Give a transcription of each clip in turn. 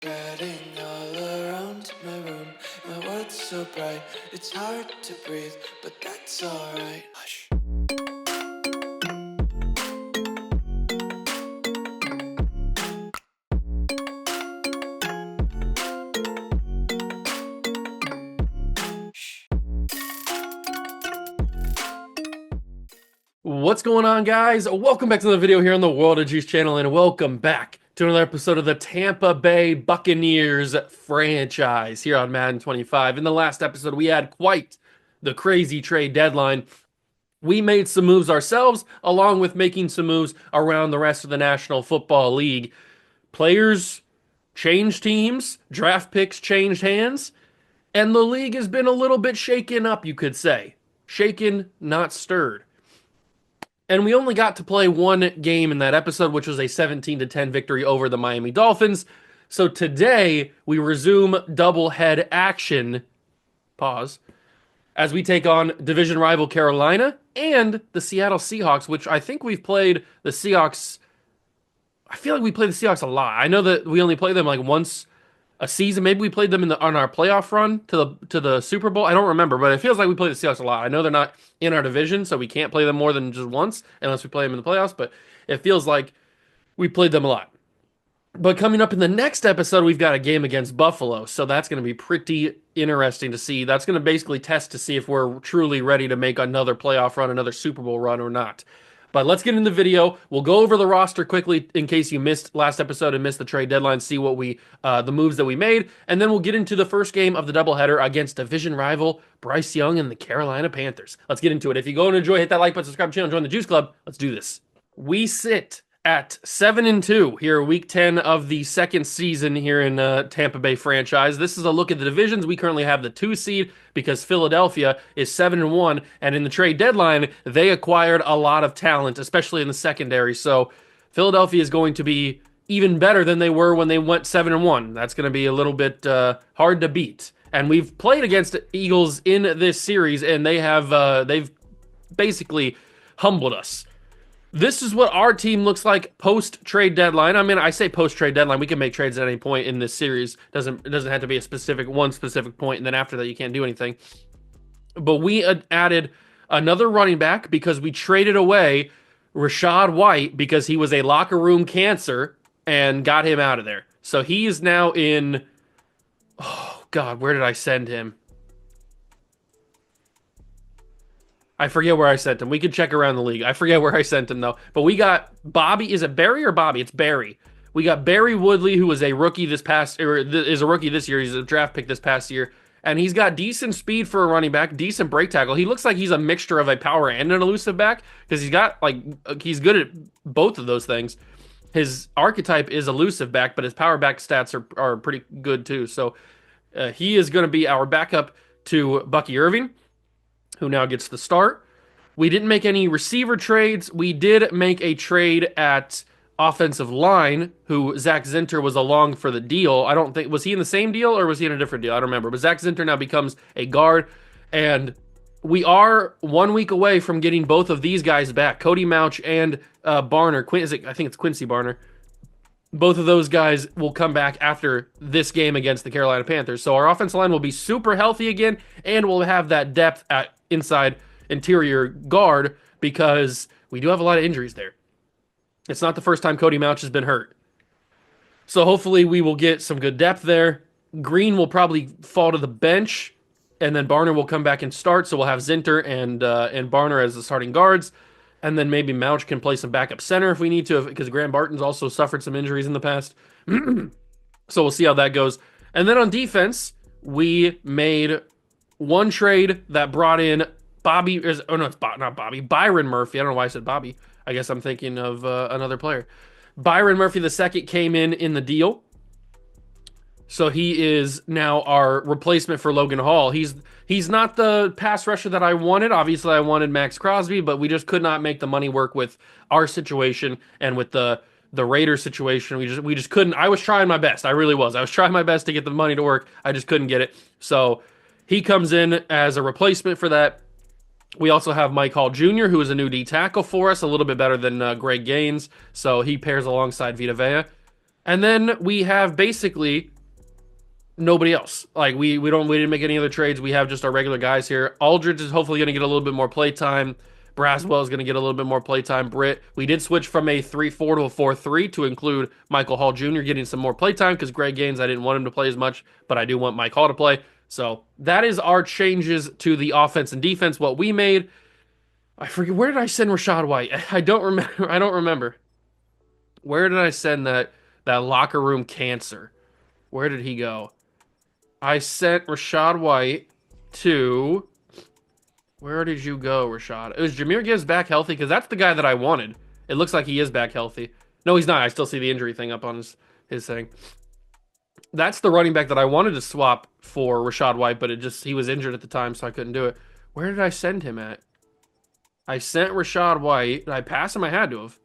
Spreading all around my room, my world's so bright, it's hard to breathe, but that's alright. Hush. What's going on, guys? Welcome back to the video here on the World of Juice channel, and welcome back to another episode of the Tampa Bay Buccaneers franchise here on Madden 25. In the last episode, we had quite the crazy trade deadline. We made some moves ourselves, along with making some moves around the rest of the National Football League. Players changed teams, draft picks changed hands, and the league has been a little bit shaken up, you could say. Shaken, not stirred. And we only got to play one game in that episode, which was a 17-10 victory over the Miami Dolphins. So today, we resume double head action, pause, as we take on division rival Carolina and the Seattle Seahawks, which I think we've played the Seahawks. I feel like we play the Seahawks a lot. I know that we only play them like once a season. Maybe we played them on our playoff run to the Super Bowl. I don't remember, but it feels like we play the Seahawks a lot. I know they're not in our division, so we can't play them more than just once unless we play them in the playoffs, but it feels like we played them a lot. But coming up in the next episode, we've got a game against Buffalo, so that's going to be pretty interesting to see. That's going to basically test to see if we're truly ready to make another playoff run, another Super Bowl run or not. But let's get into the video. We'll go over the roster quickly in case you missed last episode and missed the trade deadline, see what the moves that we made, and then we'll get into the first game of the doubleheader against division rival Bryce Young and the Carolina Panthers. Let's get into it. If you go and enjoy, hit that like button, subscribe to the channel, join the Juice Club. Let's do this. We sit at 7-2 here, week 10 of the second season here in Tampa Bay franchise. This is a look at the divisions. We currently have the 2 seed because Philadelphia is 7-1, and in the trade deadline, they acquired a lot of talent, especially in the secondary. So Philadelphia is going to be even better than they were when they went 7-1. That's going to be a little bit hard to beat. And we've played against Eagles in this series, and they've basically humbled us. This is what our team looks like post-trade deadline. I mean, I say post-trade deadline. We can make trades at any point in this series. It doesn't have to be one specific point, and then after that, you can't do anything. But we added another running back because we traded away Rachaad White because he was a locker room cancer and got him out of there. So he is now in... Oh, God, where did I send him? I forget where I sent him. We could check around the league. I forget where I sent him, though. But we got Bobby. Is it Barry or Bobby? It's Barry. We got Barry Woodley, who was a rookie is a rookie this year. He's a draft pick this past year. And he's got decent speed for a running back, decent break tackle. He looks like he's a mixture of a power and an elusive back because he's good at both of those things. His archetype is elusive back, but his power back stats are pretty good, too. So he is going to be our backup to Bucky Irving, who now gets the start. We didn't make any receiver trades. We did make a trade at offensive line, who Zach Zinter was along for the deal. I don't think, was he in the same deal or was he in a different deal? I don't remember. But Zach Zinter now becomes a guard, and we are 1 week away from getting both of these guys back, Cody Mauch and Barner. I think it's Quincy Barner. Both of those guys will come back after this game against the Carolina Panthers. So our offensive line will be super healthy again, and we'll have that depth at inside interior guard because we do have a lot of injuries there. It's not the first time Cody Mauch has been hurt. So hopefully we will get some good depth there. Green will probably fall to the bench, and then Barner will come back and start. So we'll have Zinter and Barner as the starting guards. And then maybe Mauch can play some backup center if we need to, because Graham Barton's also suffered some injuries in the past. So we'll see how that goes. And then on defense, we made one trade that brought in Byron Murphy. I don't know why I said Bobby. I guess I'm thinking of another player. Byron Murphy II came in the deal. So he is now our replacement for Logan Hall. He's not the pass rusher that I wanted. Obviously, I wanted Max Crosby, but we just could not make the money work with our situation and with the Raiders situation. We just couldn't. I was trying my best. I really was. I was trying my best to get the money to work. I just couldn't get it. So he comes in as a replacement for that. We also have Mike Hall Jr., who is a new D tackle for us, a little bit better than Greg Gaines. So he pairs alongside Vita Vea. And then we have basically nobody else. Like we didn't make any other trades. We have just our regular guys here. Aldridge is hopefully going to get a little bit more play time. Braswell is going to get a little bit more play time. Britt, we did switch from a 3-4 to a 4-3 to include Michael Hall Jr. getting some more play time because Greg Gaines, I didn't want him to play as much, but I do want Mike Hall to play. So that is our changes to the offense and defense. What we made, I forget, where did I send Rashad White? I don't remember. I don't remember. Where did I send that locker room cancer? Where did he go? I sent Rashad White to. Where did you go, Rashad? Is Jahmyr Gibbs back healthy? Because that's the guy that I wanted. It looks like he is back healthy. No, he's not. I still see the injury thing up on his thing. That's the running back that I wanted to swap for Rashad White, but he was injured at the time, so I couldn't do it. Where did I send him at? I sent Rashad White. Did I pass him? I had to have.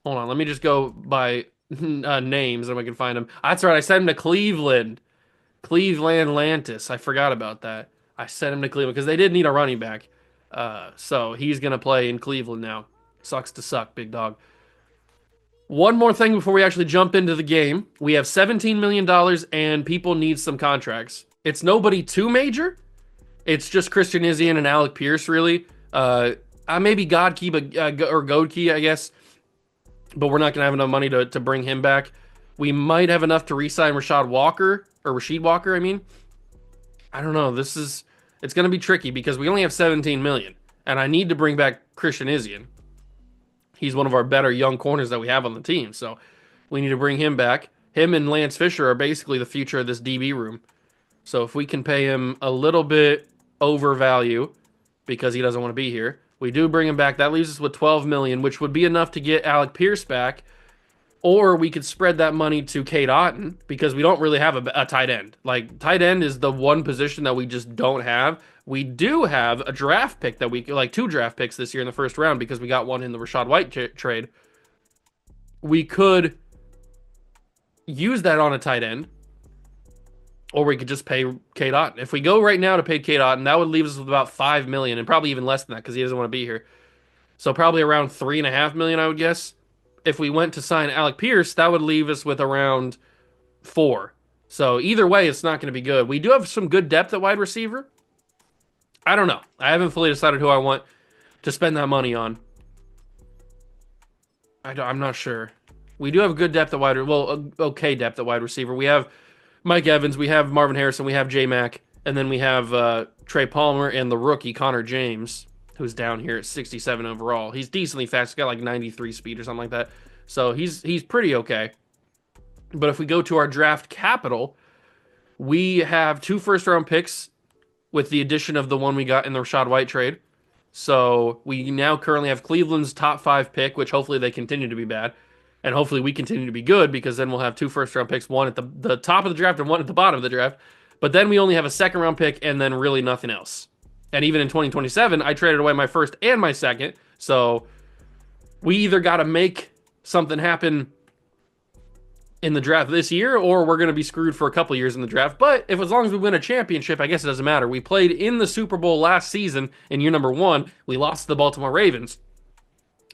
Hold on. Let me just go by names and I can find him. That's right. I sent him to Cleveland. Cleveland Lantis. I forgot about that. I sent him to Cleveland because they did need a running back. So he's going to play in Cleveland now. Sucks to suck, big dog. One more thing before we actually jump into the game. We have $17 million and people need some contracts. It's nobody too major. It's just Christian Izien and Alec Pierce, really. Maybe Godkey or Godkey, I guess. But we're not going to have enough money to bring him back. We might have enough to re-sign Rashad Walker, or Rasheed Walker, I mean. I don't know. It's going to be tricky because we only have 17 million. And I need to bring back Christian Izien. He's one of our better young corners that we have on the team. So we need to bring him back. Him and Lance Fisher are basically the future of this DB room. So if we can pay him a little bit over value because he doesn't want to be here, we do bring him back. That leaves us with 12 million, which would be enough to get Alec Pierce back. Or we could spread that money to Cade Otton because we don't really have a tight end. Like, tight end is the one position that we just don't have. We do have a draft pick that like 2 draft picks this year in the first round because we got one in the Rashad White trade. We could use that on a tight end, or we could just pay Cade Otton. If we go right now to pay Cade Otton, that would leave us with about 5 million, and probably even less than that because he doesn't want to be here. So probably around 3.5 million, I would guess. If we went to sign Alec Pierce, that would leave us with around 4. So either way, it's not going to be good. We do have some good depth at wide receiver. I don't know. I haven't fully decided who I want to spend that money on. I'm not sure. We do have good depth at wide, okay depth at wide receiver. We have Mike Evans, we have Marvin Harrison, we have J Mac, and then we have Trey Palmer and the rookie Connor James, who's down here at 67 overall. He's decently fast. He's got like 93 speed or something like that. So he's pretty okay. But if we go to our draft capital, we have 2 first-round picks with the addition of the one we got in the Rashad White trade. So we now currently have Cleveland's top 5 pick, which hopefully they continue to be bad. And hopefully we continue to be good because then we'll have 2 first-round picks, one at the top of the draft and one at the bottom of the draft. But then we only have a second-round pick and then really nothing else. And even in 2027, I traded away my first and my second. So we either got to make something happen in the draft this year, or we're going to be screwed for a couple years in the draft. But if as long as we win a championship, I guess it doesn't matter. We played in the Super Bowl last season in year number 1. We lost to the Baltimore Ravens.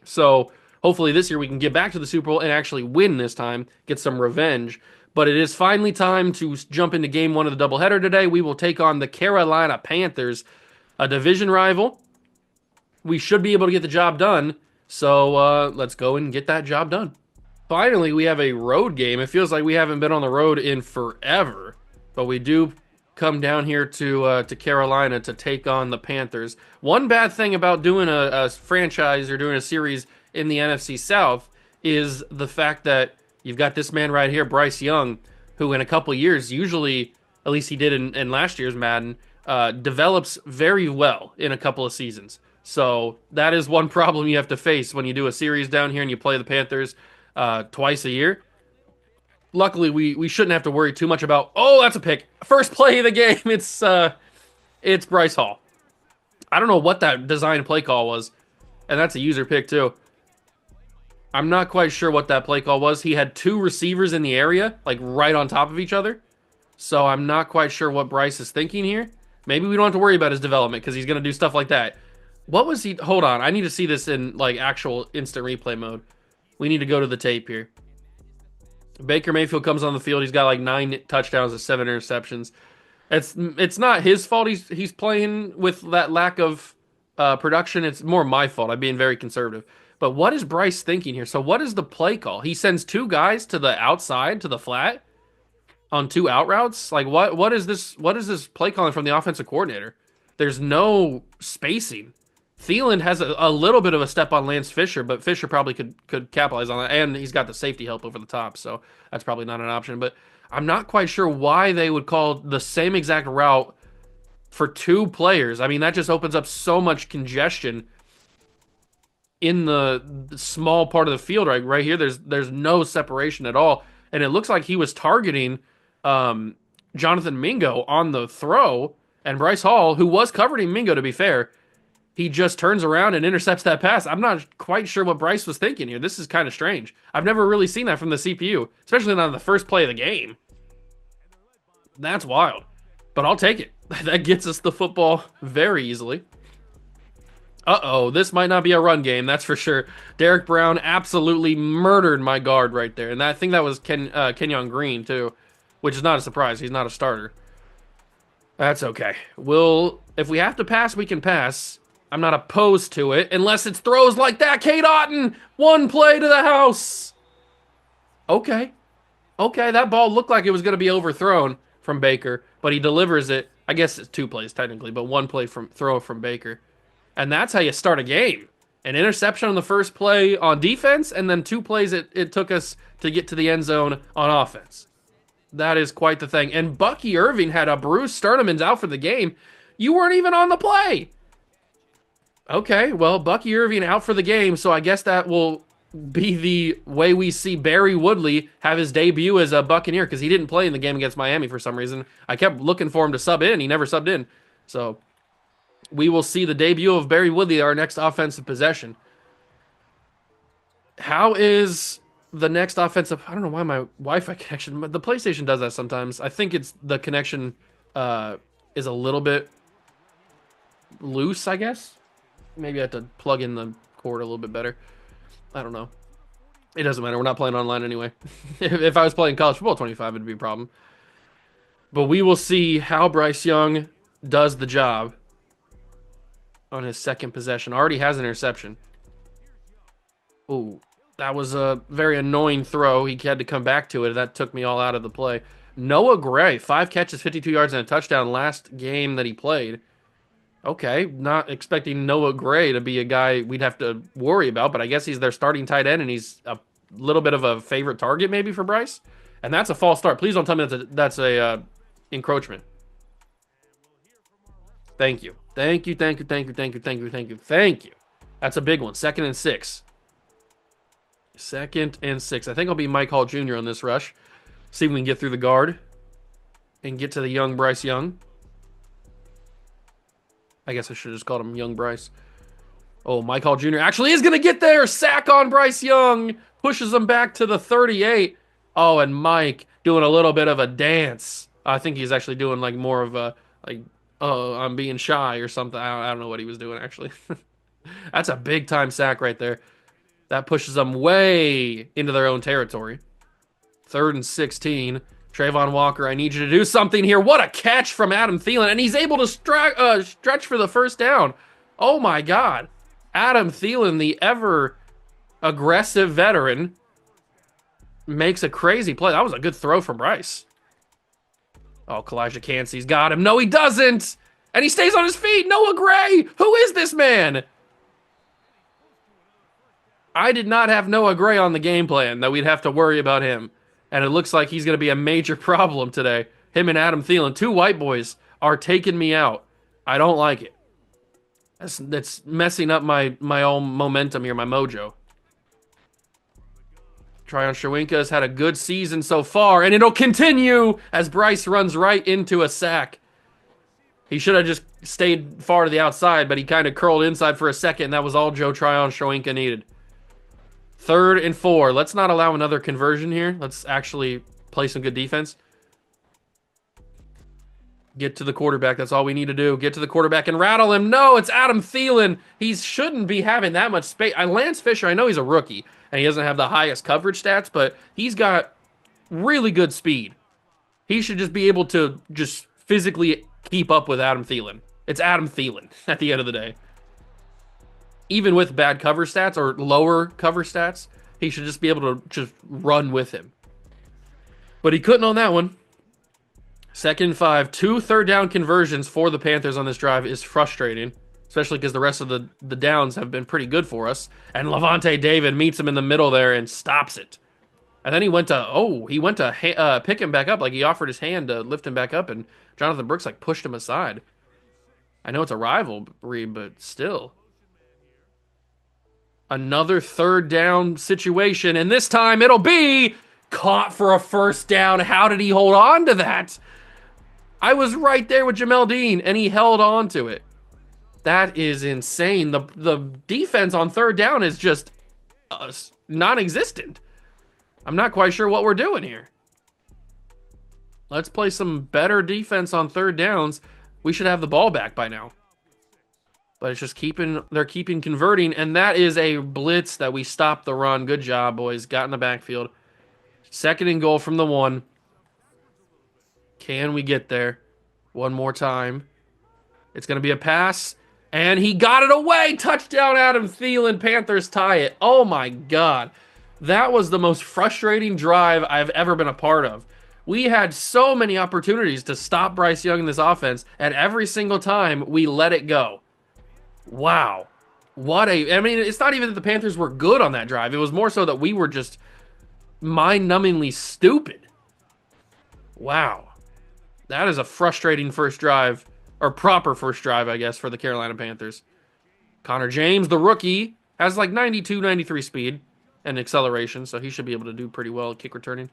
So hopefully this year we can get back to the Super Bowl and actually win this time, get some revenge. But it is finally time to jump into game 1 of the doubleheader today. We will take on the Carolina Panthers, a division rival. We should be able to get the job done. So let's go and get that job done. Finally, we have a road game. It feels like we haven't been on the road in forever, but we do come down here to Carolina to take on the Panthers. One bad thing about doing a franchise or doing a series in the NFC South is the fact that you've got this man right here, Bryce Young, who in a couple years, usually, at least he did in last year's Madden, develops very well in a couple of seasons. So that is one problem you have to face when you do a series down here and you play the Panthers twice a year. Luckily, we shouldn't have to worry too much about, oh, that's a pick. First play of the game, it's Bryce Hall. I don't know what that design play call was, and that's a user pick too. I'm not quite sure what that play call was. He had 2 receivers in the area, like right on top of each other. So I'm not quite sure what Bryce is thinking here. Maybe we don't have to worry about his development because he's going to do stuff like that. What was he? Hold on. I need to see this in like actual instant replay mode. We need to go to the tape here. Baker Mayfield comes on the field. He's got like 9 touchdowns and 7 interceptions. It's not his fault. He's playing with that lack of production. It's more my fault. I'm being very conservative. But what is Bryce thinking here? So what is the play call? He sends 2 guys to the outside to the flat on 2 out routes. Like what is this? What is this play calling from the offensive coordinator? There's no spacing. Thielen has a little bit of a step on Lance Fisher, but Fisher probably could capitalize on that, and he's got the safety help over the top, so that's probably not an option. But I'm not quite sure why they would call the same exact route for 2 players. I mean, that just opens up so much congestion in the small part of the field right here. There's no separation at all, and it looks like he was targeting Jonathan Mingo on the throw, and Bryce Hall, who was covering Mingo, to be fair, he just turns around and intercepts that pass. I'm not quite sure what Bryce was thinking here. This is kind of strange. I've never really seen that from the CPU, especially not on the first play of the game. That's wild. But I'll take it. That gets us the football very easily. Uh-oh, this might not be a run game, that's for sure. Derek Brown absolutely murdered my guard right there. And I think that was Kenyon Green, too, which is not a surprise. He's not a starter. That's okay. If we have to pass, we can pass. I'm not opposed to it, unless it's throws like that. Cade Otton, 1 play to the house. Okay, that ball looked like it was going to be overthrown from Baker, but he delivers it. I guess it's 2 plays technically, but 1 play from throw from Baker. And that's how you start a game. An interception on the first play on defense, and then 2 plays it took us to get to the end zone on offense. That is quite the thing. And Bucky Irving had a bruised sternum and out for the game. You weren't even on the play. Okay, well, Bucky Irving out for the game, so I guess that will be the way we see Barry Woodley have his debut as a Buccaneer, because he didn't play in the game against Miami for some reason. I kept looking for him to sub in. He never subbed in. So we will see the debut of Barry Woodley, our next offensive possession. How is the next offensive... I don't know why my Wi-Fi connection... The PlayStation does that sometimes. I think it's the connection is a little bit loose, I guess. Maybe I have to plug in the cord a little bit better. I don't know. It doesn't matter. We're not playing online anyway. If I was playing College Football 25, it'd be a problem. But we will see how Bryce Young does the job on his second possession. Already has an interception. Ooh, that was a very annoying throw. He had to come back to it. That took me all out of the play. Noah Gray, 5 catches, 52 yards, and a touchdown last game that he played. Okay, not expecting Noah Gray to be a guy we'd have to worry about, but I guess he's their starting tight end, and he's a little bit of a favorite target maybe for Bryce. And that's a false start. Please don't tell me that's a encroachment. Thank you. Thank you. That's a big one. 2nd and 6. 2nd and 6. I think I'll be Mike Hall Jr. on this rush. See if we can get through the guard and get to the young Bryce Young. I guess I should have just called him Young Bryce. Oh, Mike Hall Jr. actually is going to get there. Sack on Bryce Young. Pushes him back to the 38. Oh, and Mike doing a little bit of a dance. I think he's actually doing like more of a, like, oh, I'm being shy or something. I don't know what he was doing, actually. That's a big-time sack right there. That pushes them way into their own territory. 3rd and 16. Trayvon Walker, I need you to do something here. What a catch from Adam Thielen. And he's able to stretch for the first down. Oh, my God. Adam Thielen, the ever-aggressive veteran, makes a crazy play. That was a good throw from Bryce. Oh, Kalijah Cansey's got him. No, he doesn't. And he stays on his feet. Noah Gray. Who is this man? I did not have Noah Gray on the game plan that we'd have to worry about him. And it looks like he's going to be a major problem today. Him and Adam Thielen, 2 white boys, are taking me out. I don't like it. That's messing up my own momentum here, my mojo. Tryon Shawinka has had a good season so far, and it'll continue as Bryce runs right into a sack. He should have just stayed far to the outside, but he kind of curled inside for a second, and that was all Joe Tryon Shawinka needed. 3rd and 4. Let's not allow another conversion here. Let's actually play some good defense. Get to the quarterback. That's all we need to do. Get to the quarterback and rattle him. No, it's Adam Thielen. He shouldn't be having that much space. Lance Fisher, I know he's a rookie, and he doesn't have the highest coverage stats, but he's got really good speed. He should just be able to just physically keep up with Adam Thielen. It's Adam Thielen at the end of the day. Even with bad cover stats or lower cover stats, he should just be able to just run with him. But he couldn't on that one. 2nd and 5. 2 third-down conversions for the Panthers on this drive is frustrating, especially because the rest of the downs have been pretty good for us. And Levante David meets him in the middle there and stops it. And then he went to pick him back up, like he offered his hand to lift him back up, and Jonathan Brooks like pushed him aside. I know it's a rivalry, but still. Another third down situation, and this time it'll be caught for a first down. How did he hold on to that? I was right there with Jamel Dean, and he held on to it. That is insane. The defense on third down is just non-existent. I'm not quite sure what we're doing here. Let's play some better defense on third downs. We should have the ball back by now. But it's just they're keeping converting, and that is a blitz that we stopped the run. Good job, boys. Got in the backfield. 2nd and goal from the 1. Can we get there? One more time. It's going to be a pass, and he got it away. Touchdown, Adam Thielen. Panthers tie it. Oh, my God. That was the most frustrating drive I've ever been a part of. We had so many opportunities to stop Bryce Young in this offense, and every single time we let it go. Wow. I mean, it's not even that the Panthers were good on that drive. It was more so that we were just mind-numbingly stupid. Wow. That is a frustrating first drive, or proper first drive, I guess, for the Carolina Panthers. Connor James, the rookie, has like 92, 93 speed and acceleration, so he should be able to do pretty well at kick returning.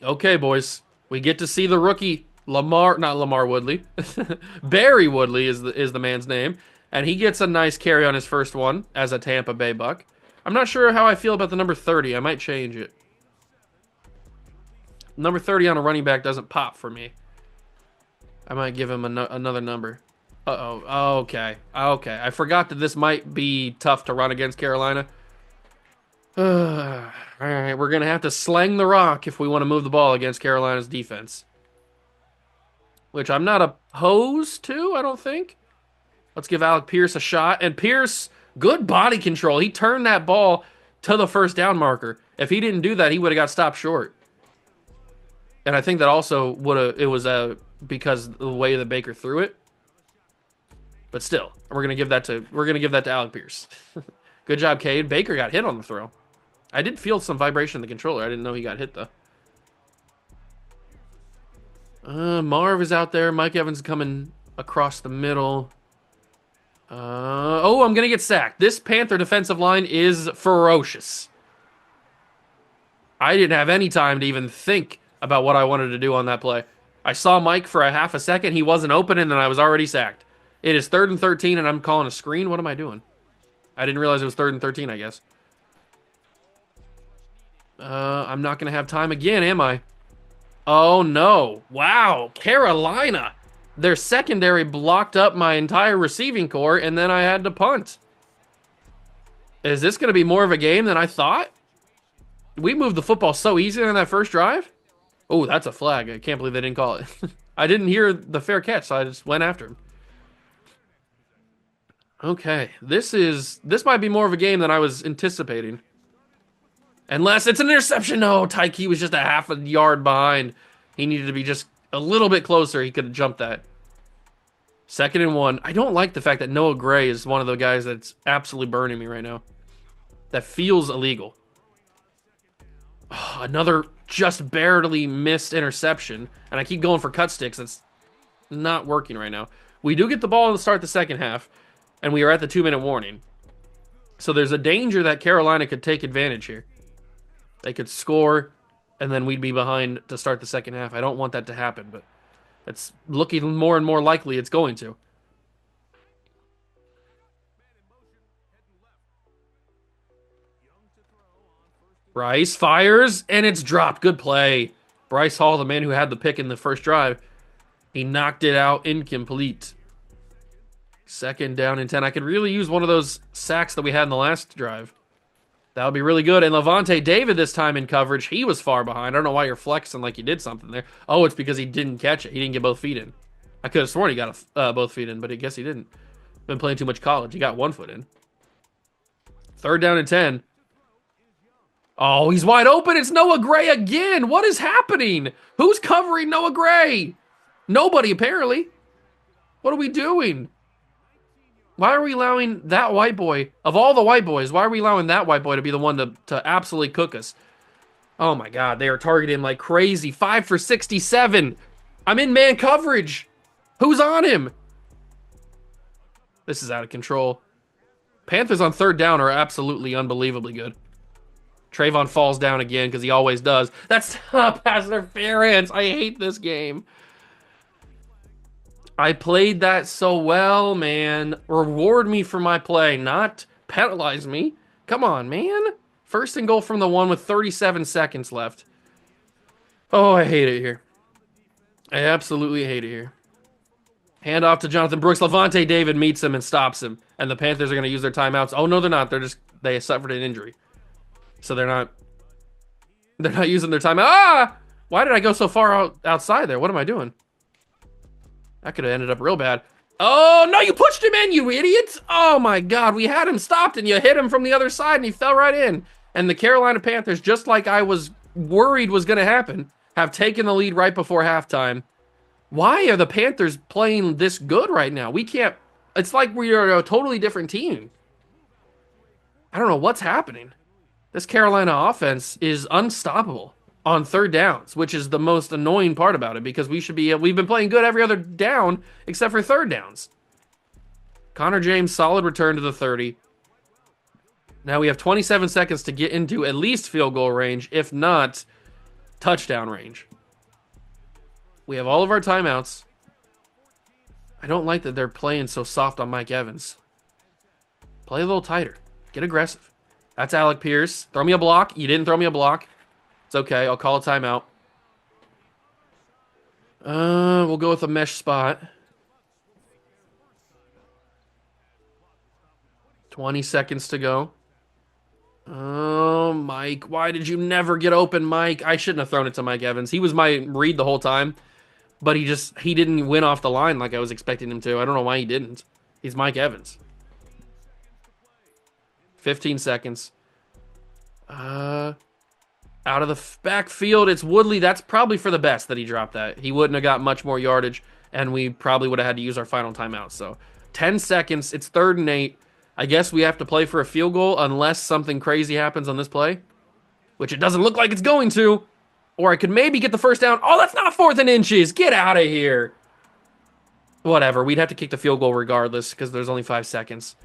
Okay, boys. We get to see the rookie, not Lamar Woodley. Barry Woodley is the man's name, and he gets a nice carry on his first one as a Tampa Bay Buck. I'm not sure how I feel about the number 30. I might change it. Number 30 on a running back doesn't pop for me. I might give him another number. Uh-oh. Okay. I forgot that this might be tough to run against Carolina. All right, we're going to have to sling the rock if we want to move the ball against Carolina's defense. Which I'm not opposed to, I don't think. Let's give Alec Pierce a shot. And Pierce, good body control. He turned that ball to the first down marker. If he didn't do that, he would have got stopped short. And I think that also was because of the way that Baker threw it. But still, we're gonna give that to Alec Pierce. Good job, Cade. Baker got hit on the throw. I did feel some vibration in the controller. I didn't know he got hit though. Marv is out there. Mike Evans coming across the middle. I'm gonna get sacked. This Panther defensive line is ferocious. I didn't have any time to even think about what I wanted to do on that play. I saw Mike for a half a second. He wasn't open, and then I was already sacked. It is 3rd and 13, and I'm calling a screen. What am I doing? I didn't realize it was 3rd and 13, I guess. I'm not going to have time again, am I? Oh, no. Wow. Carolina. Their secondary blocked up my entire receiving core, and then I had to punt. Is this going to be more of a game than I thought? We moved the football so easy on that first drive. Oh, that's a flag. I can't believe they didn't call it. I didn't hear the fair catch, so I just went after him. Okay, this might be more of a game than I was anticipating. Unless it's an interception. No, Tyke was just a half a yard behind. He needed to be just a little bit closer. He could have jumped that. 2nd and 1. I don't like the fact that Noah Gray is one of the guys that's absolutely burning me right now. That feels illegal. Oh, another just barely missed interception. And I keep going for cut sticks. It's not working right now. We do get the ball to start the second half. And we are at the 2-minute warning. So there's a danger that Carolina could take advantage here. They could score, and then we'd be behind to start the second half. I don't want that to happen, but it's looking more and more likely it's going to. Bryce fires, and it's dropped. Good play. Bryce Hall, the man who had the pick in the first drive, he knocked it out incomplete. 2nd down and 10. I could really use one of those sacks that we had in the last drive. That would be really good. And Levante David this time in coverage, he was far behind. I don't know why you're flexing like you did something there. Oh, it's because he didn't catch it. He didn't get both feet in. I could have sworn he got both feet in, but I guess he didn't. Been playing too much college. He got 1 foot in. 3rd down and 10. Oh, he's wide open. It's Noah Gray again. What is happening? Who's covering Noah Gray? Nobody, apparently. What are we doing? Why are we allowing that white boy, of all the white boys, why are we allowing that white boy to be the one to absolutely cook us? Oh my God, they are targeting like crazy. 5 for 67. I'm in man coverage. Who's on him? This is out of control. Panthers on 3rd down are absolutely unbelievably good. Trayvon falls down again because he always does. That's pass interference. I hate this game. I played that so well, man. Reward me for my play, not penalize me. Come on, man. 1st and goal from the 1 with 37 seconds left. Oh, I hate it here. I absolutely hate it here. Hand off to Jonathan Brooks. Levante David meets him and stops him. And the Panthers are going to use their timeouts. Oh, no, they're not. They suffered an injury. So they're not using their timeout. Ah! Why did I go so far outside there? What am I doing? That could have ended up real bad. Oh, no, you pushed him in, you idiot. Oh, my God. We had him stopped, and you hit him from the other side, and he fell right in. And the Carolina Panthers, just like I was worried was going to happen, have taken the lead right before halftime. Why are the Panthers playing this good right now? We can't... It's like we are a totally different team. I don't know what's happening. This Carolina offense is unstoppable on 3rd downs, which is the most annoying part about it because we've been playing good every other down except for 3rd downs. Connor James, solid return to the 30. Now we have 27 seconds to get into at least field goal range, if not touchdown range. We have all of our timeouts. I don't like that they're playing so soft on Mike Evans. Play a little tighter. Get aggressive. That's Alec Pierce. Throw me a block. You didn't throw me a block. It's okay. I'll call a timeout. We'll go with a mesh spot. 20 seconds to go. Oh, Mike. Why did you never get open, Mike? I shouldn't have thrown it to Mike Evans. He was my read the whole time. But he didn't win off the line like I was expecting him to. I don't know why he didn't. He's Mike Evans. 15 seconds. Out of the backfield, it's Woodley. That's probably for the best that he dropped that. He wouldn't have got much more yardage, and we probably would have had to use our final timeout. So 10 seconds. It's 3rd and 8. I guess we have to play for a field goal unless something crazy happens on this play, which it doesn't look like it's going to. Or I could maybe get the 1st down. Oh, that's not 4th and inches. Get out of here. Whatever. We'd have to kick the field goal regardless because there's only 5 seconds.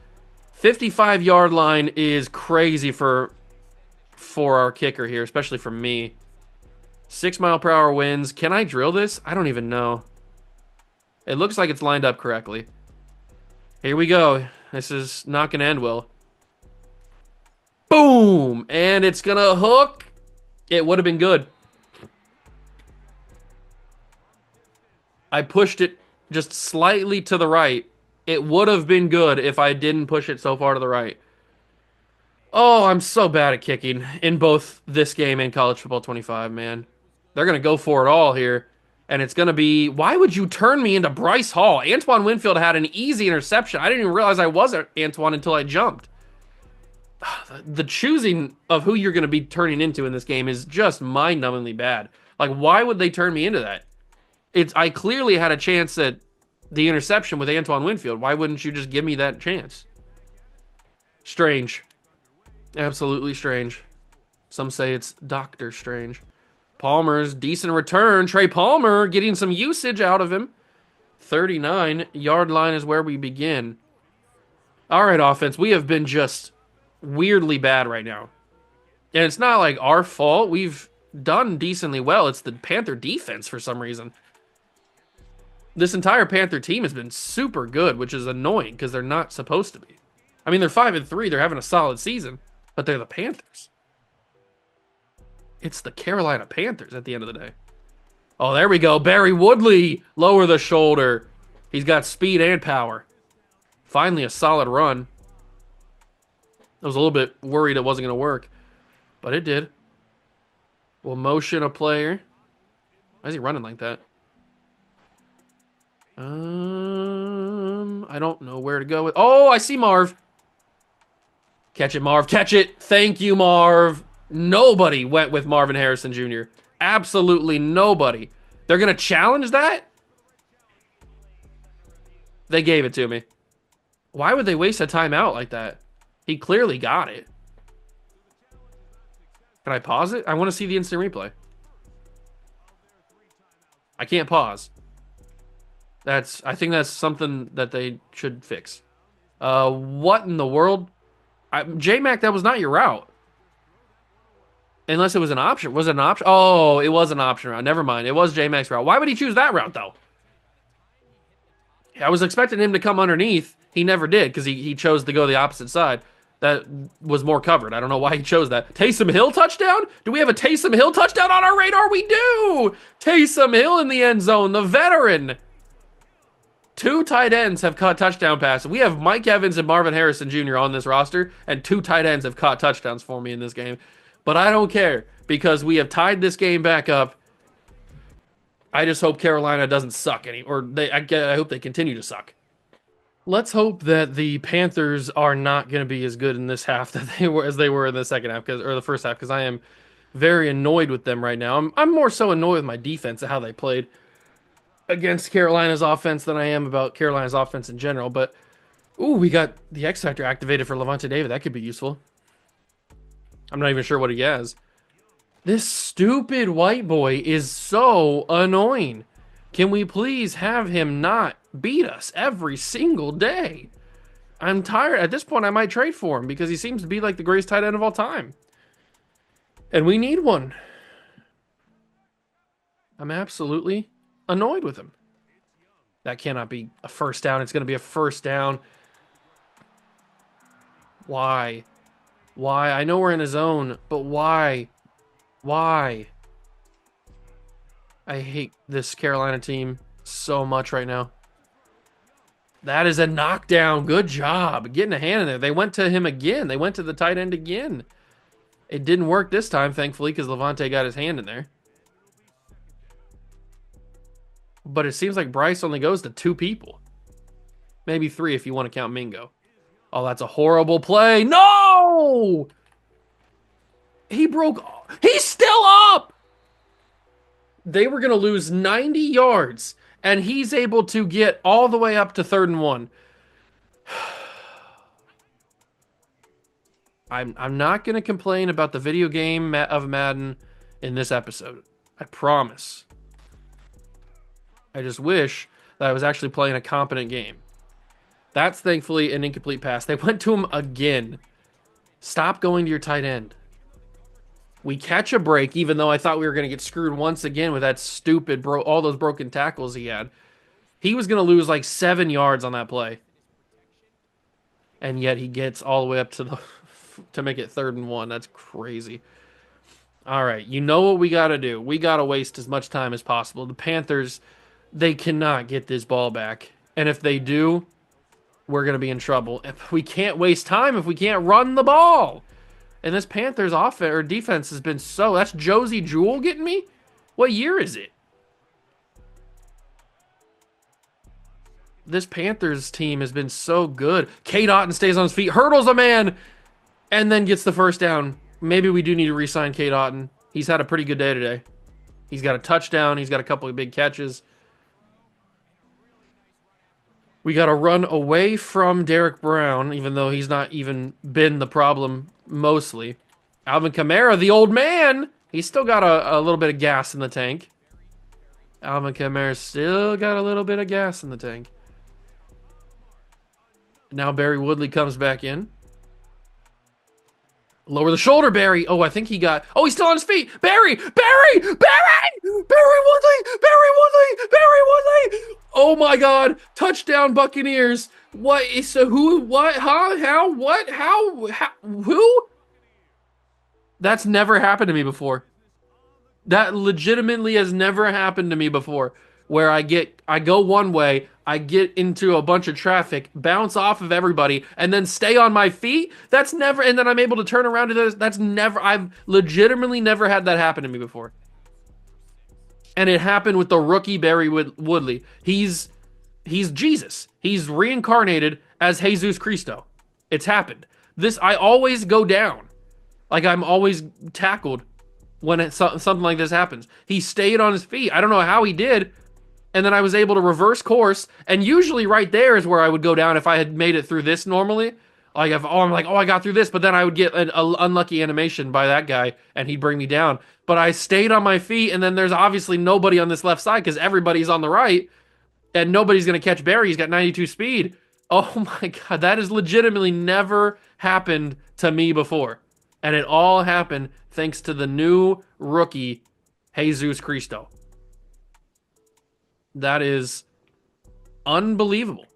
55-yard line is crazy for our kicker here, especially for me. 6-mile-per-hour winds. Can I drill this? I don't even know. It looks like it's lined up correctly. Here we go. This is not going to end well. Boom! And it's going to hook. It would have been good. I pushed it just slightly to the right. It would have been good if I didn't push it so far to the right. Oh, I'm so bad at kicking in both this game and College Football 25, man. They're going to go for it all here. And it's going to be, why would you turn me into Bryce Hall? Antoine Winfield had an easy interception. I didn't even realize I wasn't Antoine until I jumped. The choosing of who you're going to be turning into in this game is just mind-numbingly bad. Like, why would they turn me into that? I clearly had a chance at the interception with Antoine Winfield. Why wouldn't you just give me that chance? Strange. Absolutely strange. Some say it's Dr. Strange. Palmer's decent return. Trey Palmer getting some usage out of him. 39-yard line is where we begin. All right, offense. We have been just weirdly bad right now. And it's not like our fault. We've done decently well. It's the Panther defense for some reason. This entire Panther team has been super good, which is annoying because they're not supposed to be. I mean, they're 5-3. They're having a solid season, but they're the Panthers. It's the Carolina Panthers at the end of the day. Oh, there we go. Barry Woodley, lower the shoulder. He's got speed and power. Finally, a solid run. I was a little bit worried it wasn't going to work, but it did. We'll motion a player. Why is he running like that? I don't know where to go with. Oh, I see Marv. Catch it, Marv. Catch it. Thank you, Marv. Nobody went with Marvin Harrison Jr. Absolutely nobody. They're going to challenge that? They gave it to me. Why would they waste a timeout like that? He clearly got it. Can I pause it? I want to see the instant replay. I can't pause. I think that's something that they should fix. What in the world? J-Mac, that was not your route. Unless it was an option. Was it an option? Oh, it was an option route. Never mind. It was J-Mac's route. Why would he choose that route, though? I was expecting him to come underneath. He never did because he chose to go the opposite side. That was more covered. I don't know why he chose that. Taysom Hill touchdown? Do we have a Taysom Hill touchdown on our radar? We do! Taysom Hill in the end zone, the veteran. 2 tight ends have caught touchdown passes. We have Mike Evans and Marvin Harrison Jr. on this roster, and 2 tight ends have caught touchdowns for me in this game. But I don't care because we have tied this game back up. I just hope Carolina doesn't suck I hope they continue to suck. Let's hope that the Panthers are not going to be as good in this half as they were in the second half or the first half, because I am very annoyed with them right now. I'm more so annoyed with my defense and how they played against Carolina's offense than I am about Carolina's offense in general. But ooh, we got the X Factor activated for Levante David. That could be useful. I'm not even sure what he has. This stupid white boy is so annoying. Can we please have him not beat us every single day? I'm tired. At this point, I might trade for him because he seems to be like the greatest tight end of all time. And we need one. I'm absolutely annoyed with him. That cannot be a first down. It's going to be a first down. Why? Why? I know we're in a zone, but why? Why? I hate this Carolina team so much right now. That is a knockdown. Good job. Getting a hand in there. They went to him again. They went to the tight end again. It didn't work this time, thankfully, because Levante got his hand in there. But it seems like Bryce only goes to 2 people. Maybe 3 if you want to count Mingo. Oh, that's a horrible play. No! He broke. He's still up! They were going to lose 90 yards, and he's able to get all the way up to 3rd and 1. I'm not going to complain about the video game of Madden in this episode. I promise. I just wish that I was actually playing a competent game. That's thankfully an incomplete pass. They went to him again. Stop going to your tight end. We catch a break, even though I thought we were going to get screwed once again with that stupid, all those broken tackles he had. He was going to lose like 7 yards on that play. And yet he gets all the way up to make it 3rd and 1. That's crazy. All right, you know what we got to do. We got to waste as much time as possible. The Panthers, they cannot get this ball back. And if they do, we're going to be in trouble. If we can't waste time if we can't run the ball. And this Panthers offense or defense has been so... That's Josie Jewell getting me? What year is it? This Panthers team has been so good. K. Dotton stays on his feet, hurdles a man, and then gets the first down. Maybe we do need to re-sign K. Dotton. He's had a pretty good day today. He's got a touchdown. He's got a couple of big catches. We got to run away from Derek Brown, even though he's not even been the problem mostly. Alvin Kamara, the old man, he's still got a little bit of gas in the tank. Alvin Kamara still got a little bit of gas in the tank. Now Barry Woodley comes back in. Lower the shoulder, Barry. Oh, I think he got... Oh, he's still on his feet. Barry! Barry! Barry! Barry Woodley! Barry Woodley! Barry Woodley! Oh, my God. Touchdown, Buccaneers. What is... So who? What? Huh? How? What? How? Who? That's never happened to me before. That legitimately has never happened to me before. where I go one way, I get into a bunch of traffic, bounce off of everybody, and then stay on my feet. That's never, and then I'm able to turn around to this. That's never, I've legitimately never had that happen to me before. And it happened with the rookie Barry Woodley. He's Jesus. He's reincarnated as Jesus Cristo. It's happened. I always go down. Like I'm always tackled when something like this happens. He stayed on his feet. I don't know how he did. And then I was able to reverse course. And usually right there is where I would go down if I had made it through this normally. Like I'm like, oh, I got through this. But then I would get an unlucky animation by that guy and he'd bring me down. But I stayed on my feet, and then there's obviously nobody on this left side because everybody's on the right. And nobody's going to catch Barry. He's got 92 speed. Oh my God, that has legitimately never happened to me before. And it all happened thanks to the new rookie, Jesus Cristo. That is unbelievable.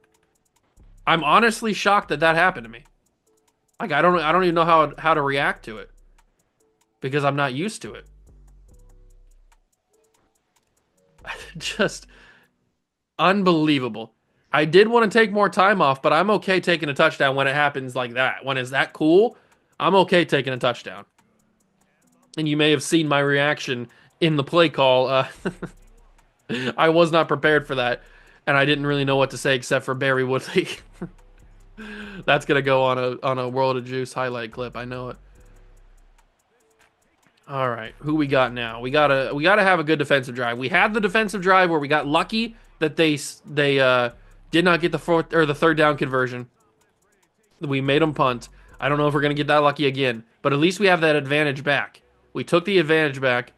I'm honestly shocked that happened to me. Like I don't even know how to react to it because I'm not used to it. Just unbelievable. I did want to take more time off, but I'm okay taking a touchdown when it happens like that. When it's that cool, I'm okay taking a touchdown. And you may have seen my reaction in the play call. I was not prepared for that, and I didn't really know what to say except for Barry Woodley. That's gonna go on a World of Juice highlight clip. I know it. All right, who we got now? We gotta have a good defensive drive. We had the defensive drive where we got lucky that they did not get the fourth or the third down conversion. We made them punt. I don't know if we're gonna get that lucky again, but at least we have that advantage back. We took the advantage back,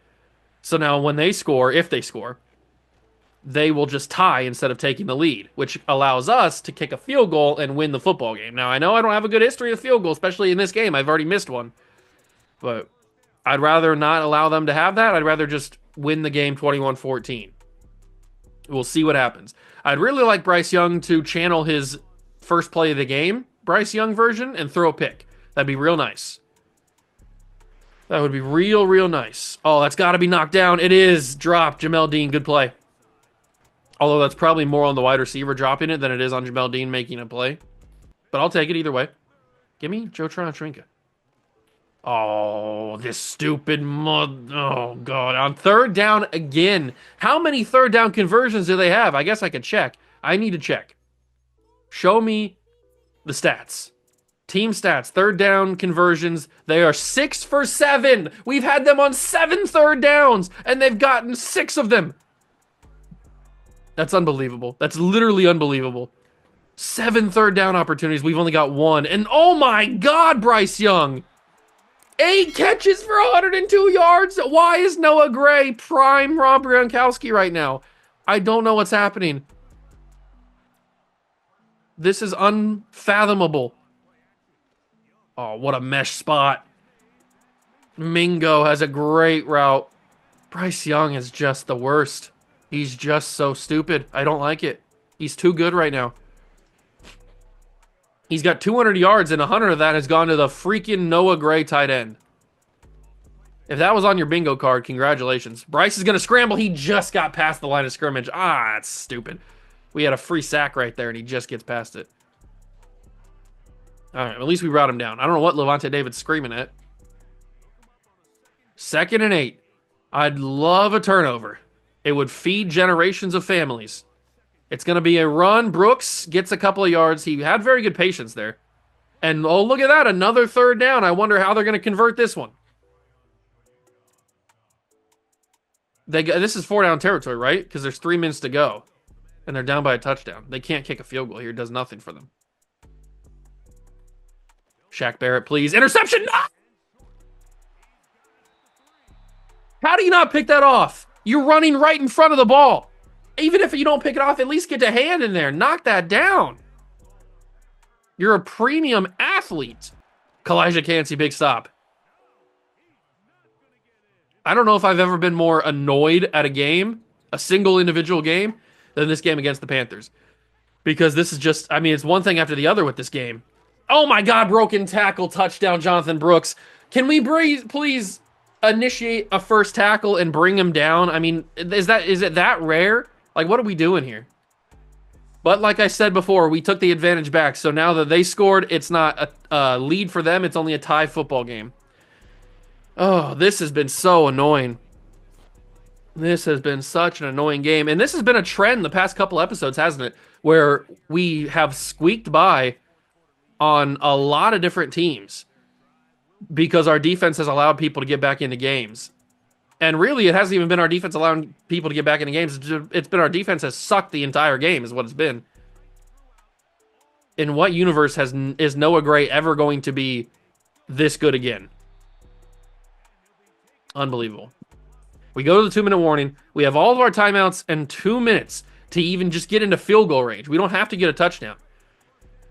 so now when they score, if they score, they will just tie instead of taking the lead, which allows us to kick a field goal and win the football game. Now I know I don't have a good history of field goal, especially in this game. I've already missed one, but I'd rather not allow them to have that. I'd rather just win the game 21-14. We'll see what happens. I'd really like Bryce Young to channel his first play of the game, Bryce Young version, and throw a pick. That'd be real nice. That would be real nice. Oh, that's got to be knocked down. It is. Drop. Jamel Dean, good play. Although that's probably more on the wide receiver dropping it than it is on Jamel Dean making a play. But I'll take it either way. Give me Joe Trinka. Oh, this stupid oh, God. On third down again. How many third down conversions do they have? I guess I could check. I need to check. Show me the stats. Team stats. Third down conversions. They are 6 for 7. We've had them on 7 third downs, and they've gotten 6 of them. That's unbelievable. That's literally unbelievable. 7 third down opportunities. We've only got 1. And oh my God, Bryce Young. 8 catches for 102 yards. Why is Noah Gray prime Rob Gronkowski right now? I don't know what's happening. This is unfathomable. Oh, what a mesh spot. Mingo has a great route. Bryce Young is just the worst. He's just so stupid. I don't like it. He's too good right now. He's got 200 yards, and 100 of that has gone to the freaking Noah Gray tight end. If that was on your bingo card, congratulations. Bryce is going to scramble. He just got past the line of scrimmage. Ah, that's stupid. We had a free sack right there, and he just gets past it. All right, at least we brought him down. I don't know what Levante David's screaming at. 2nd and 8. I'd love a turnover. It would feed generations of families. It's going to be a run. Brooks gets a couple of yards. He had very good patience there. And, oh, look at that. Another third down. I wonder how they're going to convert this one. This is 4-down territory, right? Because there's 3 minutes to go. And they're down by a touchdown. They can't kick a field goal here. It does nothing for them. Shaq Barrett, please. Interception! Ah! How do you not pick that off? You're running right in front of the ball. Even if you don't pick it off, at least get a hand in there. Knock that down. You're a premium athlete. Kalijah Cansey, big stop. I don't know if I've ever been more annoyed at a game, a single individual game, than this game against the Panthers. Because this is just, I mean, it's one thing after the other with this game. Oh my God, broken tackle, touchdown, Jonathan Brooks. Can we please initiate a first tackle and bring him down? I mean, is it that rare? Like, what are we doing here? But like I said before, we took the advantage back. So now that they scored, it's not a lead for them. It's only a tie football game. Oh, this has been so annoying. This has been such an annoying game. And this has been a trend the past couple episodes, hasn't it? Where we have squeaked by on a lot of different teams because our defense has allowed people to get back into games. And really, it hasn't even been our defense allowing people to get back into games. It's been our defense has sucked the entire game, is what it's been. In what universe is Noah Gray ever going to be this good again? Unbelievable. We go to the 2-minute warning. We have all of our timeouts and 2 minutes to even just get into field goal range. We don't have to get a touchdown.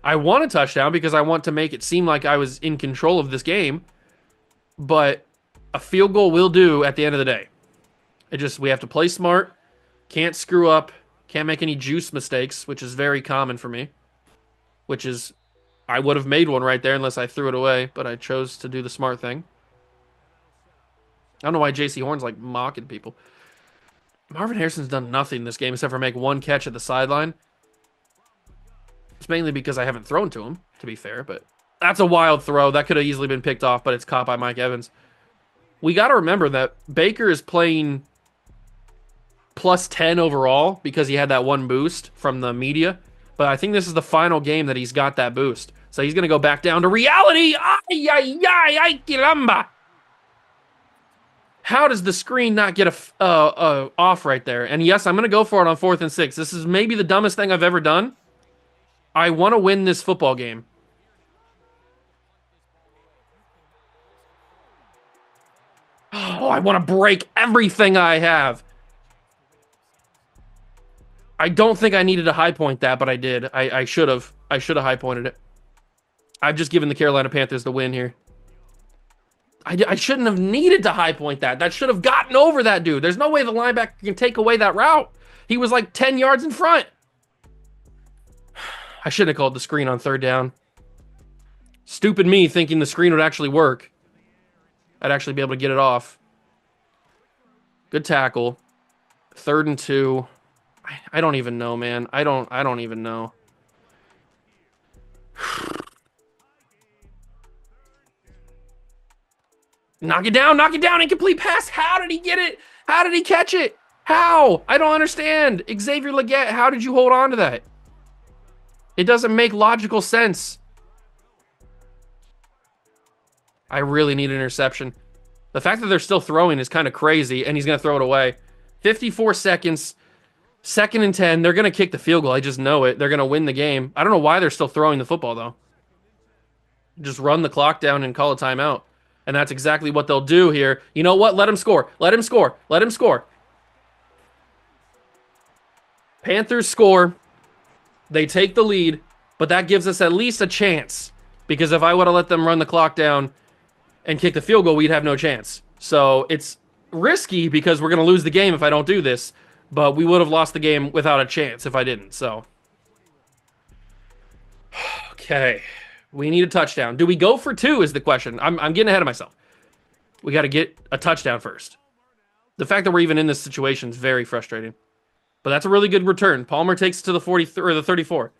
I want a touchdown because I want to make it seem like I was in control of this game. But a field goal will do at the end of the day. We have to play smart. Can't screw up. Can't make any juice mistakes, which is very common for me. I would have made one right there unless I threw it away, but I chose to do the smart thing. I don't know why JC Horn's like mocking people. Marvin Harrison's done nothing this game except for make one catch at the sideline. It's mainly because I haven't thrown to him, to be fair, but that's a wild throw. That could have easily been picked off, but it's caught by Mike Evans. We got to remember that Baker is playing plus 10 overall because he had that one boost from the media. But I think this is the final game that he's got that boost. So he's going to go back down to reality. Ay, ay, ay, ay, caramba. How does the screen not get off right there? And yes, I'm going to go for it on 4th and 6. This is maybe the dumbest thing I've ever done. I want to win this football game. Oh, I want to break everything I have. I don't think I needed to high point that, but I did. I should have. I should have high pointed it. I've just given the Carolina Panthers the win here. I shouldn't have needed to high point that. That should have gotten over that dude. There's no way the linebacker can take away that route. He was like 10 yards in front. I shouldn't have called the screen on 3rd down. Stupid me thinking the screen would actually work. I'd actually be able to get it off. Good tackle. 3rd and 2. I don't even know, man. I don't even know. Knock it down, incomplete pass. How did he get it? How did he catch it? How? I don't understand. Xavier Legette, how did you hold on to that? It doesn't make logical sense. I really need an interception. The fact that they're still throwing is kind of crazy, and he's going to throw it away. 54 seconds, 2nd and 10. They're going to kick the field goal. I just know it. They're going to win the game. I don't know why they're still throwing the football, though. Just run the clock down and call a timeout. And that's exactly what they'll do here. You know what? Let him score. Let him score. Let him score. Panthers score. They take the lead, but that gives us at least a chance. Because if I would have let them run the clock down and kick the field goal, we'd have no chance. So it's risky because we're going to lose the game if I don't do this. But we would have lost the game without a chance if I didn't. So, okay. We need a touchdown. Do we go for 2 is the question. I'm getting ahead of myself. We got to get a touchdown first. The fact that we're even in this situation is very frustrating. But that's a really good return. Palmer takes it to the 40 or the 34.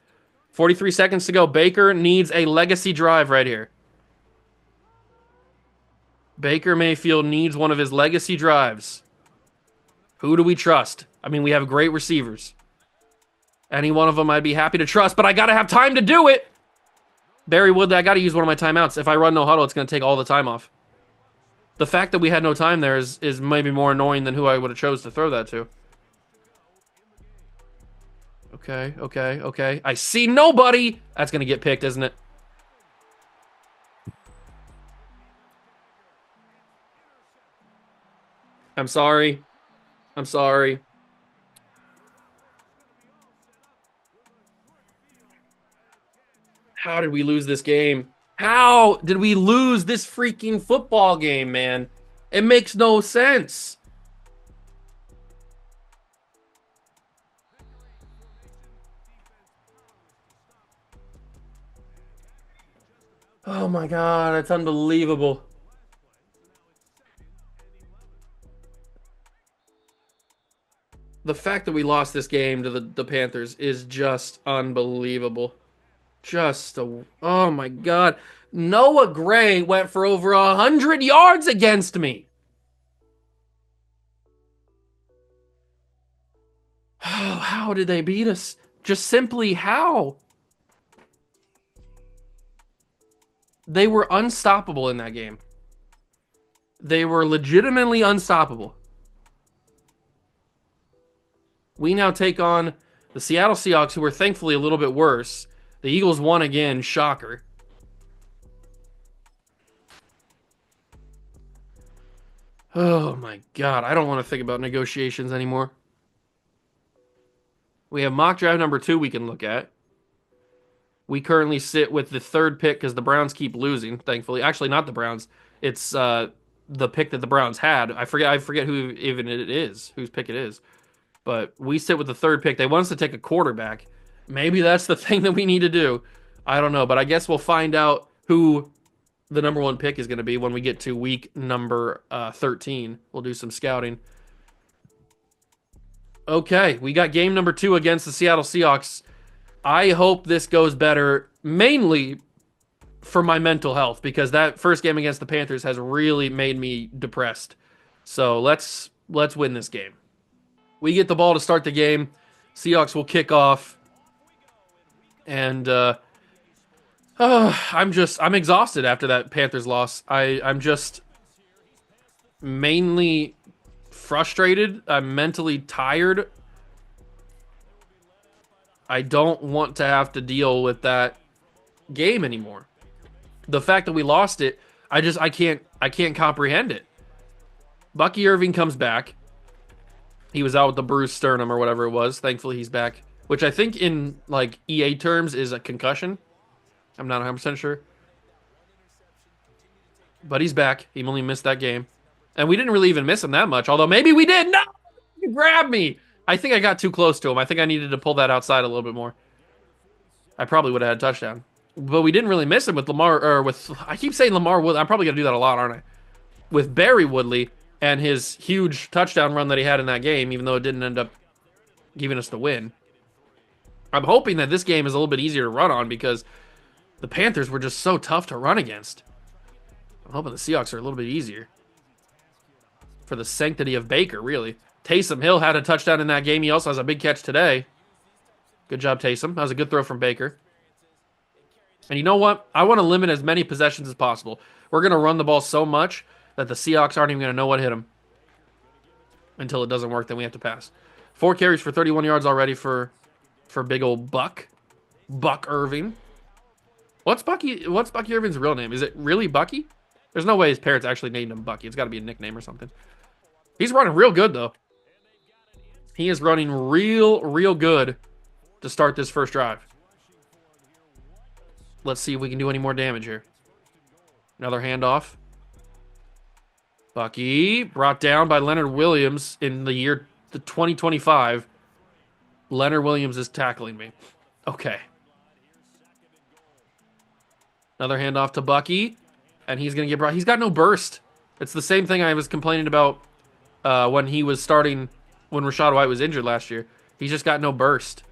43 seconds to go. Baker needs a legacy drive right here. Baker Mayfield needs one of his legacy drives. Who do we trust? I mean, we have great receivers. Any one of them I'd be happy to trust, but I got to have time to do it. Barry Woodley, I got to use one of my timeouts. If I run no huddle, it's going to take all the time off. The fact that we had no time there is maybe more annoying than who I would have chose to throw that to. Okay. I see nobody. That's going to get picked, isn't it? I'm sorry. How did we lose this game? How did we lose this freaking football game, man? It makes no sense. Oh my God, it's unbelievable. The fact that we lost this game to the Panthers is just unbelievable. Oh my God. Noah Gray went for over 100 yards against me. Oh, how did they beat us? Just simply how? They were unstoppable in that game. They were legitimately unstoppable. We now take on the Seattle Seahawks, who were thankfully a little bit worse. The Eagles won again. Shocker. Oh my God. I don't want to think about negotiations anymore. We have mock draft number 2 we can look at. We currently sit with the 3rd pick because the Browns keep losing, thankfully. Actually, not the Browns. It's the pick that the Browns had. I forget who even it is, whose pick it is. But we sit with the 3rd pick. They want us to take a quarterback. Maybe that's the thing that we need to do. I don't know, but I guess we'll find out who the number 1 pick is going to be when we get to week number 13. We'll do some scouting. Okay, we got game number 2 against the Seattle Seahawks. I hope this goes better, mainly for my mental health, because that first game against the Panthers has really made me depressed. So let's win this game. We get the ball to start the game. Seahawks will kick off. And I'm exhausted after that Panthers loss. I'm just mainly frustrated. I'm mentally tired. I don't want to have to deal with that game anymore. The fact that we lost it, I can't comprehend it. Bucky Irving comes back. He was out with the bruised sternum or whatever it was. Thankfully, he's back, which I think in like EA terms is a concussion. I'm not 100% sure. But he's back. He only missed that game. And we didn't really even miss him that much, although maybe we did. No! You grabbed me! I think I got too close to him. I think I needed to pull that outside a little bit more. I probably would have had a touchdown. But we didn't really miss him with Lamar, or with, I keep saying Lamar Woodley. I'm probably going to do that a lot, aren't I? With Barry Woodley and his huge touchdown run that he had in that game, even though it didn't end up giving us the win. I'm hoping that this game is a little bit easier to run on because the Panthers were just so tough to run against. I'm hoping the Seahawks are a little bit easier. For the sanctity of Baker, really. Taysom Hill had a touchdown in that game. He also has a big catch today. Good job, Taysom. That was a good throw from Baker. And you know what? I want to limit as many possessions as possible. We're going to run the ball so much that the Seahawks aren't even going to know what hit them. Until it doesn't work, then we have to pass. 4 carries for 31 yards already for big old Buck. Buck Irving. What's Bucky Irving's real name? Is it really Bucky? There's no way his parents actually named him Bucky. It's got to be a nickname or something. He's running real good, though. He is running real good to start this first drive. Let's see if we can do any more damage here. Another handoff. Bucky brought down by Leonard Williams in the year 2025. Leonard Williams is tackling me. Okay. Another handoff to Bucky. And he's going to get brought. He's got no burst. It's the same thing I was complaining about when he was starting, when Rachaad White was injured last year. He's just got no burst.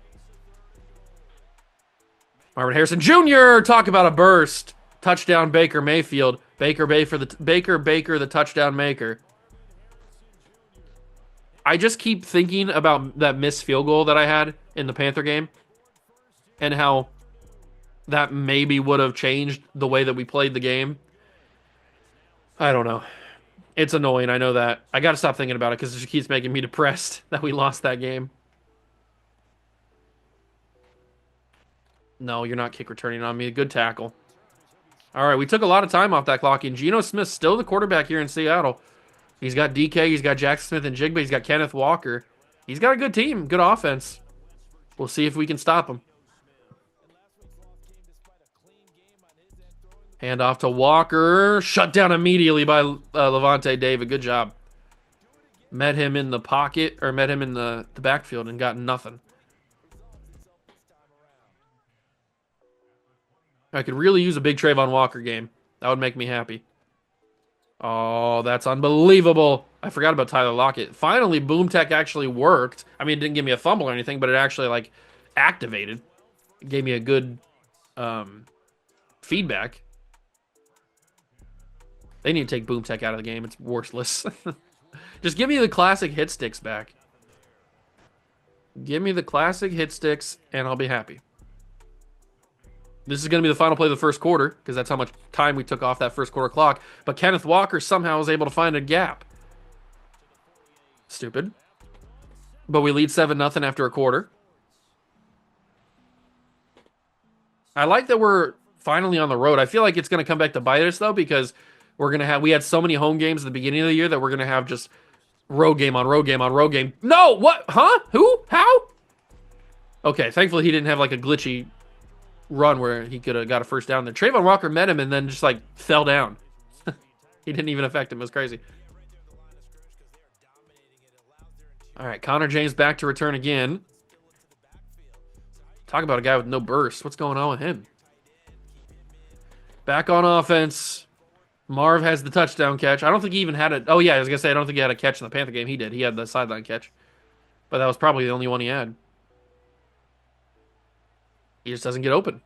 Marvin Harrison Jr. Talk about a burst. Touchdown Baker Mayfield. Baker, the touchdown maker. I just keep thinking about that missed field goal that I had in the Panther game. And how that maybe would have changed the way that we played the game. I don't know. It's annoying, I know that. I got to stop thinking about it because it just keeps making me depressed that we lost that game. No, you're not kick returning on me. Good tackle. All right, we took a lot of time off that clock, and Geno Smith's still the quarterback here in Seattle. He's got DK, he's got Jackson Smith and Jigba, he's got Kenneth Walker. He's got a good team, good offense. We'll see if we can stop him. Hand off to Walker. Shut down immediately by Levante David. Good job. Met him in the pocket, or met him in the backfield and got nothing. I could really use a big Trayvon Walker game. That would make me happy. Oh, that's unbelievable. I forgot about Tyler Lockett. Finally, Boom Tech actually worked. I mean, it didn't give me a fumble or anything, but it actually like activated. It gave me a good feedback. They need to take Boom Tech out of the game. It's worthless. Just give me the classic hit sticks back. Give me the classic hit sticks, and I'll be happy. This is going to be the final play of the first quarter, because that's how much time we took off that first quarter clock. But Kenneth Walker somehow was able to find a gap. Stupid. But we lead 7-0 after a quarter. I like that we're finally on the road. I feel like it's going to come back to bite us, though, because we had so many home games at the beginning of the year that we're going to have just road game on road game on road game. No, what? Huh? Who? How? Okay, thankfully he didn't have like a glitchy run where he could have got a first down there. Trayvon Walker met him and then just like fell down. He didn't even affect him. It was crazy. All right, Connor James back to return again. Talk about a guy with no burst. What's going on with him? Back on offense. Marv has the touchdown catch. I don't think he even had it. Oh, yeah, I was going to say, I don't think he had a catch in the Panther game. He did. He had the sideline catch. But that was probably the only one he had. He just doesn't get open.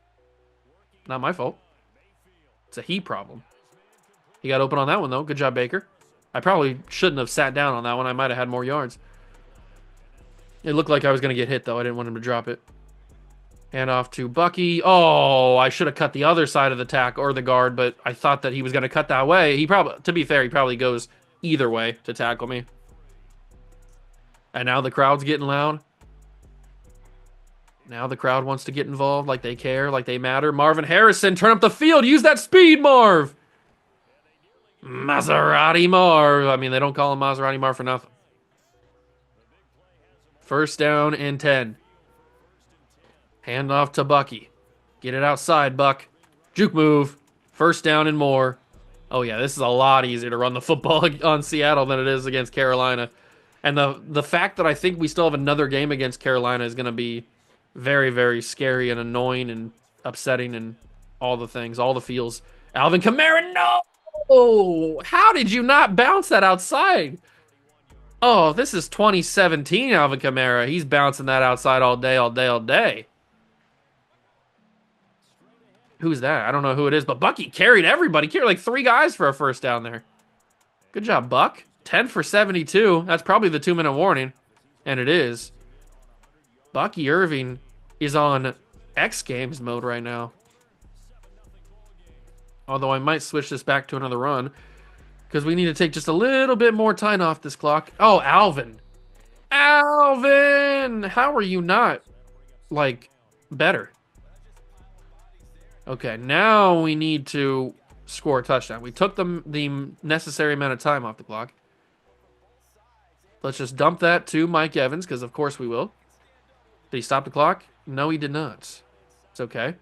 Not my fault. It's a he problem. He got open on that one, though. Good job, Baker. I probably shouldn't have sat down on that one. I might have had more yards. It looked like I was going to get hit, though. I didn't want him to drop it. Hand off to Bucky. Oh, I should have cut the other side of the tack or the guard, but I thought that he was going to cut that way. He probably, to be fair, he probably goes either way to tackle me. And now the crowd's getting loud. Now the crowd wants to get involved, like they care, like they matter. Marvin Harrison, turn up the field. Use that speed, Marv. Maserati Marv. I mean, they don't call him Maserati Marv for nothing. First down and 10. Hand off to Bucky. Get it outside, Buck. Juke move. First down and more. Oh, yeah, this is a lot easier to run the football on Seattle than it is against Carolina. And the fact that I think we still have another game against Carolina is going to be very, very scary and annoying and upsetting and all the things, all the feels. Alvin Kamara, no! How did you not bounce that outside? Oh, this is 2017 Alvin Kamara. He's bouncing that outside all day, all day, all day. Who's that? I don't know who it is, but Bucky carried everybody. Carried like 3 guys for a first down there. Good job, Buck. 10 for 72. That's probably the 2-minute warning. And it is. Bucky Irving is on X Games mode right now. Although I might switch this back to another run. Because we need to take just a little bit more time off this clock. Oh, Alvin. Alvin! How are you not, like, better? Okay, now we need to score a touchdown. We took the necessary amount of time off the clock. Let's just dump that to Mike Evans, because of course we will. Did he stop the clock? No, he did not. It's okay.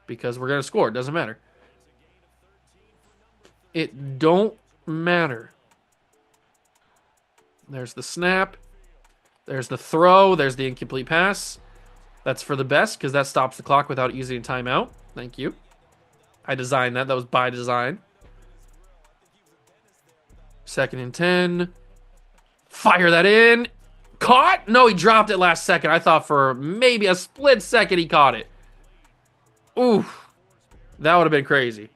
Because we're going to score. It doesn't matter. It don't matter. There's the snap. There's the throw. There's the incomplete pass. That's for the best, because that stops the clock without using a timeout. Thank you. I designed that. That was by design. 2nd and 10. Fire that in. Caught? No, he dropped it last second. I thought for maybe a split second he caught it. Oof. That would have been crazy.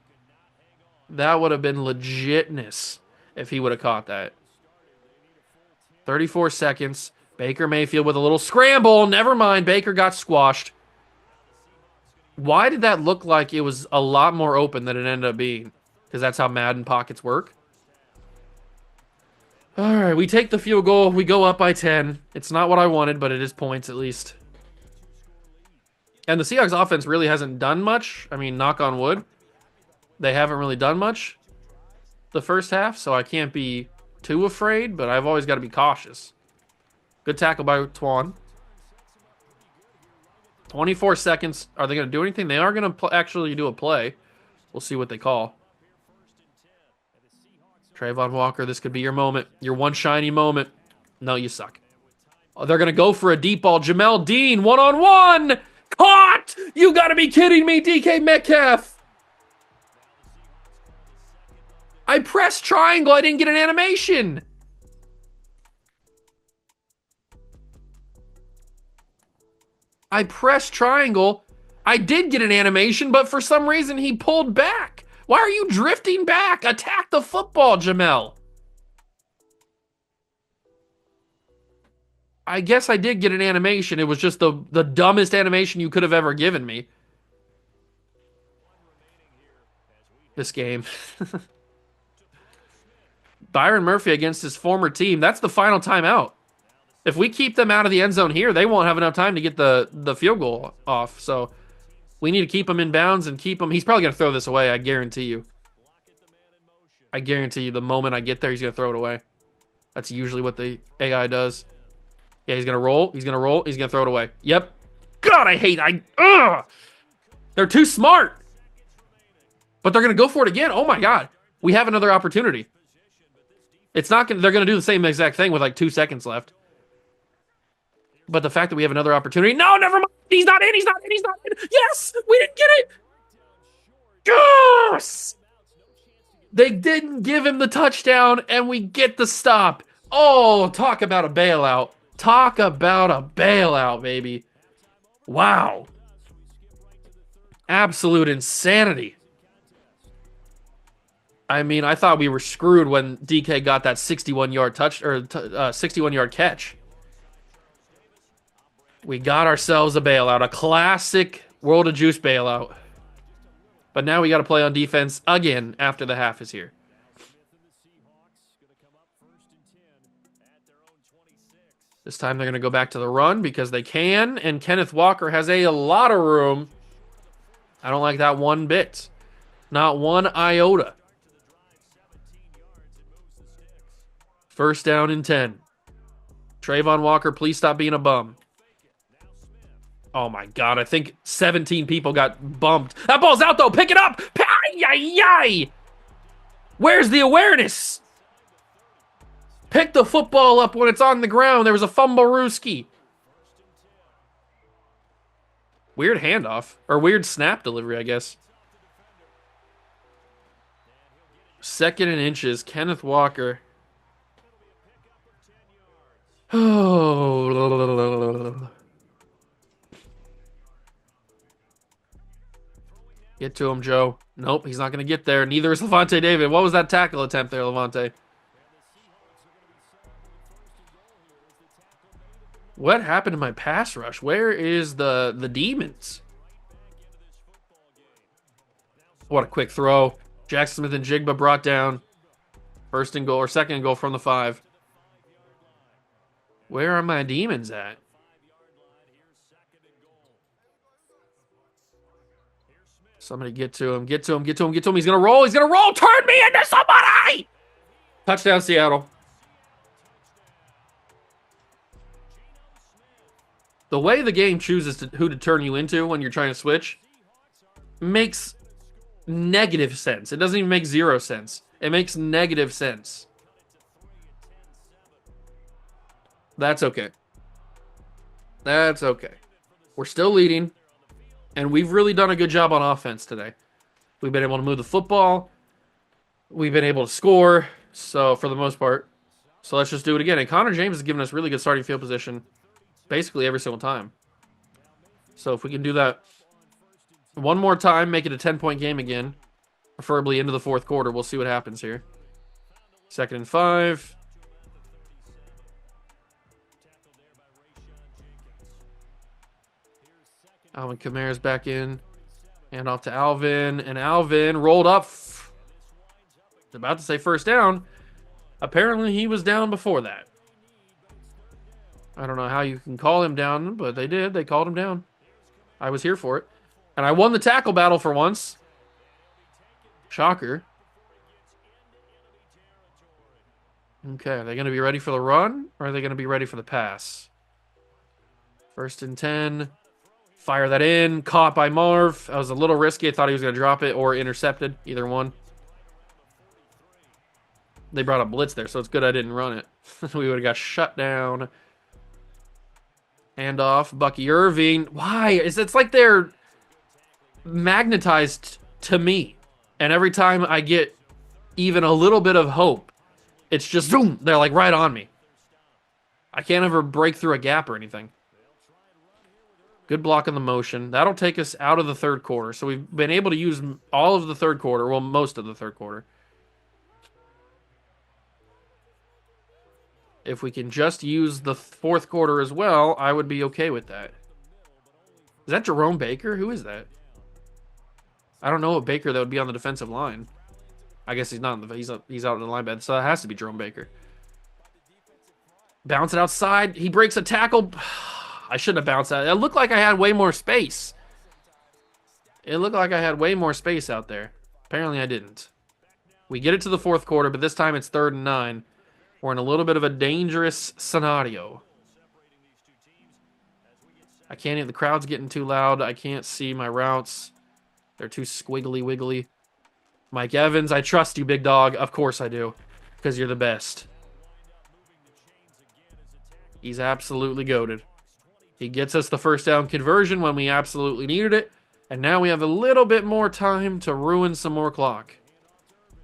That would have been legitness if he would have caught that. 34 seconds. Baker Mayfield with a little scramble. Never mind. Baker got squashed. Why did that look like it was a lot more open than it ended up being? Because that's how Madden pockets work. All right, we take the field goal. We go up by 10. It's not what I wanted, but it is points at least. And the Seahawks offense really hasn't done much. I mean, knock on wood. They haven't really done much the first half, so I can't be too afraid, but I've always got to be cautious. Good tackle by Twan. 24 seconds. Are they going to do anything? They are going to actually do a play. We'll see what they call. Trayvon Walker, this could be your moment. Your one shiny moment. No, you suck. Oh, they're going to go for a deep ball. Jamel Dean, one-on-one. Caught! You got to be kidding me, DK Metcalf. I pressed triangle. I didn't get an animation. I pressed triangle. I did get an animation, but for some reason he pulled back. Why are you drifting back? Attack the football, Jamel. I guess I did get an animation. It was just the dumbest animation you could have ever given me. This game. Byron Murphy against his former team. That's the final timeout. If we keep them out of the end zone here, they won't have enough time to get the field goal off. So we need to keep him in bounds and keep him. He's probably going to throw this away, I guarantee you. I guarantee you the moment I get there, he's going to throw it away. That's usually what the AI does. Yeah, he's going to roll. He's going to roll. He's going to throw it away. Yep. God, I hate. Ugh. They're too smart. But they're going to go for it again. Oh, my God. We have another opportunity. It's not going to, they're going to do the same exact thing with like 2 seconds left. But the fact that we have another opportunity. No, never mind. He's not in. He's not in. He's not in. Yes, we didn't get it. Yes. They didn't give him the touchdown, and we get the stop. Oh, talk about a bailout. Talk about a bailout, baby. Wow. Absolute insanity. I mean, I thought we were screwed when DK got that 61-yard touch or 61-yard catch. We got ourselves a bailout, a classic World of Juice bailout. But now we got to play on defense again after the half is here. This time they're going to go back to the run because they can, and Kenneth Walker has a lot of room. I don't like that one bit. Not one iota. First down and 10. Trayvon Walker, please stop being a bum. Oh my God, I think 17 people got bumped. That ball's out though, pick it up! Ay-yi-yi! Where's the awareness? Pick the football up when it's on the ground. There was a fumble-rooski. Weird handoff, or weird snap delivery, I guess. 2nd and inches, Kenneth Walker. Oh. Get to him, Joe. Nope, he's not going to get there. Neither is Levante David. What was that tackle attempt there, Levante? What happened to my pass rush? Where is the demons? What a quick throw. Jackson Smith and Jigba brought down. 1st and goal, or 2nd and goal from the 5. Where are my demons at? Somebody get to him. Get to him. Get to him. Get to him. He's going to roll. He's going to roll. Turn me into somebody. Touchdown, Seattle. The way the game chooses who to turn you into when you're trying to switch makes negative sense. It doesn't even make 0 sense. It makes negative sense. That's okay. That's okay. We're still leading. And we've really done a good job on offense today. We've been able to move the football. We've been able to score. So, for the most part. So, let's just do it again. And Connor James has given us really good starting field position basically every single time. So, if we can do that one more time, make it a 10-point game again, preferably into the 4th quarter, we'll see what happens here. 2nd and 5. Alvin Kamara's back in. Hand off to Alvin. And Alvin rolled up. About to say first down. Apparently he was down before that. I don't know how you can call him down, but they did. They called him down. I was here for it. And I won the tackle battle for once. Shocker. Okay, are they going to be ready for the run? Or are they going to be ready for the pass? 1st and 10. Fire that in. Caught by Marv. That was a little risky. I thought he was going to drop it or intercepted. Either one. They brought a blitz there, so it's good I didn't run it. We would have got shut down. Handoff. Bucky Irving. Why? It's like they're magnetized to me. And every time I get even a little bit of hope, it's just, boom, they're like right on me. I can't ever break through a gap or anything. Good block on the motion. That'll take us out of the third quarter. So we've been able to use all of the third quarter. Well, most of the third quarter. If we can just use the fourth quarter as well, I would be okay with that. Is that Jerome Baker? Who is that? I don't know a Baker that would be on the defensive line. I guess he's not. He's out in the linebacker, so it has to be Jerome Baker. Bounce it outside. He breaks a tackle. I shouldn't have bounced out. It looked like I had way more space. It looked like I had way more space out there. Apparently I didn't. We get it to the fourth quarter, but this time it's 3rd and 9. We're in a little bit of a dangerous scenario. I can't even, the crowd's getting too loud. I can't see my routes. They're too squiggly wiggly. Mike Evans, I trust you, big dog. Of course I do, because you're the best. He's absolutely goated. He gets us the first down conversion when we absolutely needed it. And now we have a little bit more time to ruin some more clock.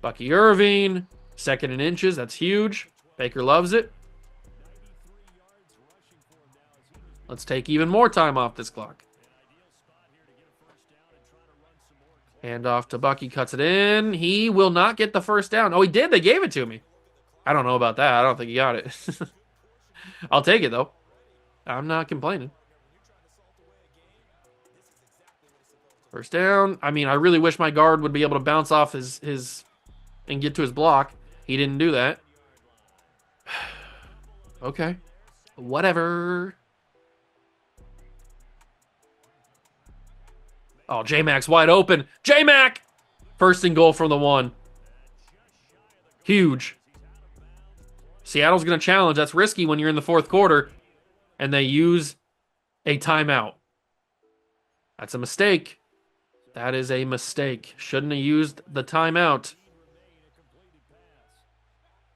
Bucky Irving, 2nd and inches. That's huge. Baker loves it. Let's take even more time off this clock. Hand off to Bucky, cuts it in. He will not get the first down. Oh, he did. They gave it to me. I don't know about that. I don't think he got it. I'll take it, though. I'm not complaining. First down. I mean, I really wish my guard would be able to bounce off his and get to his block. He didn't do that. Okay. Whatever. Oh, J-Mac's wide open. J-Mac! 1st and goal from the 1. Huge. Seattle's going to challenge. That's risky when you're in the fourth quarter. And they use a timeout. That's a mistake. That is a mistake. Shouldn't have used the timeout.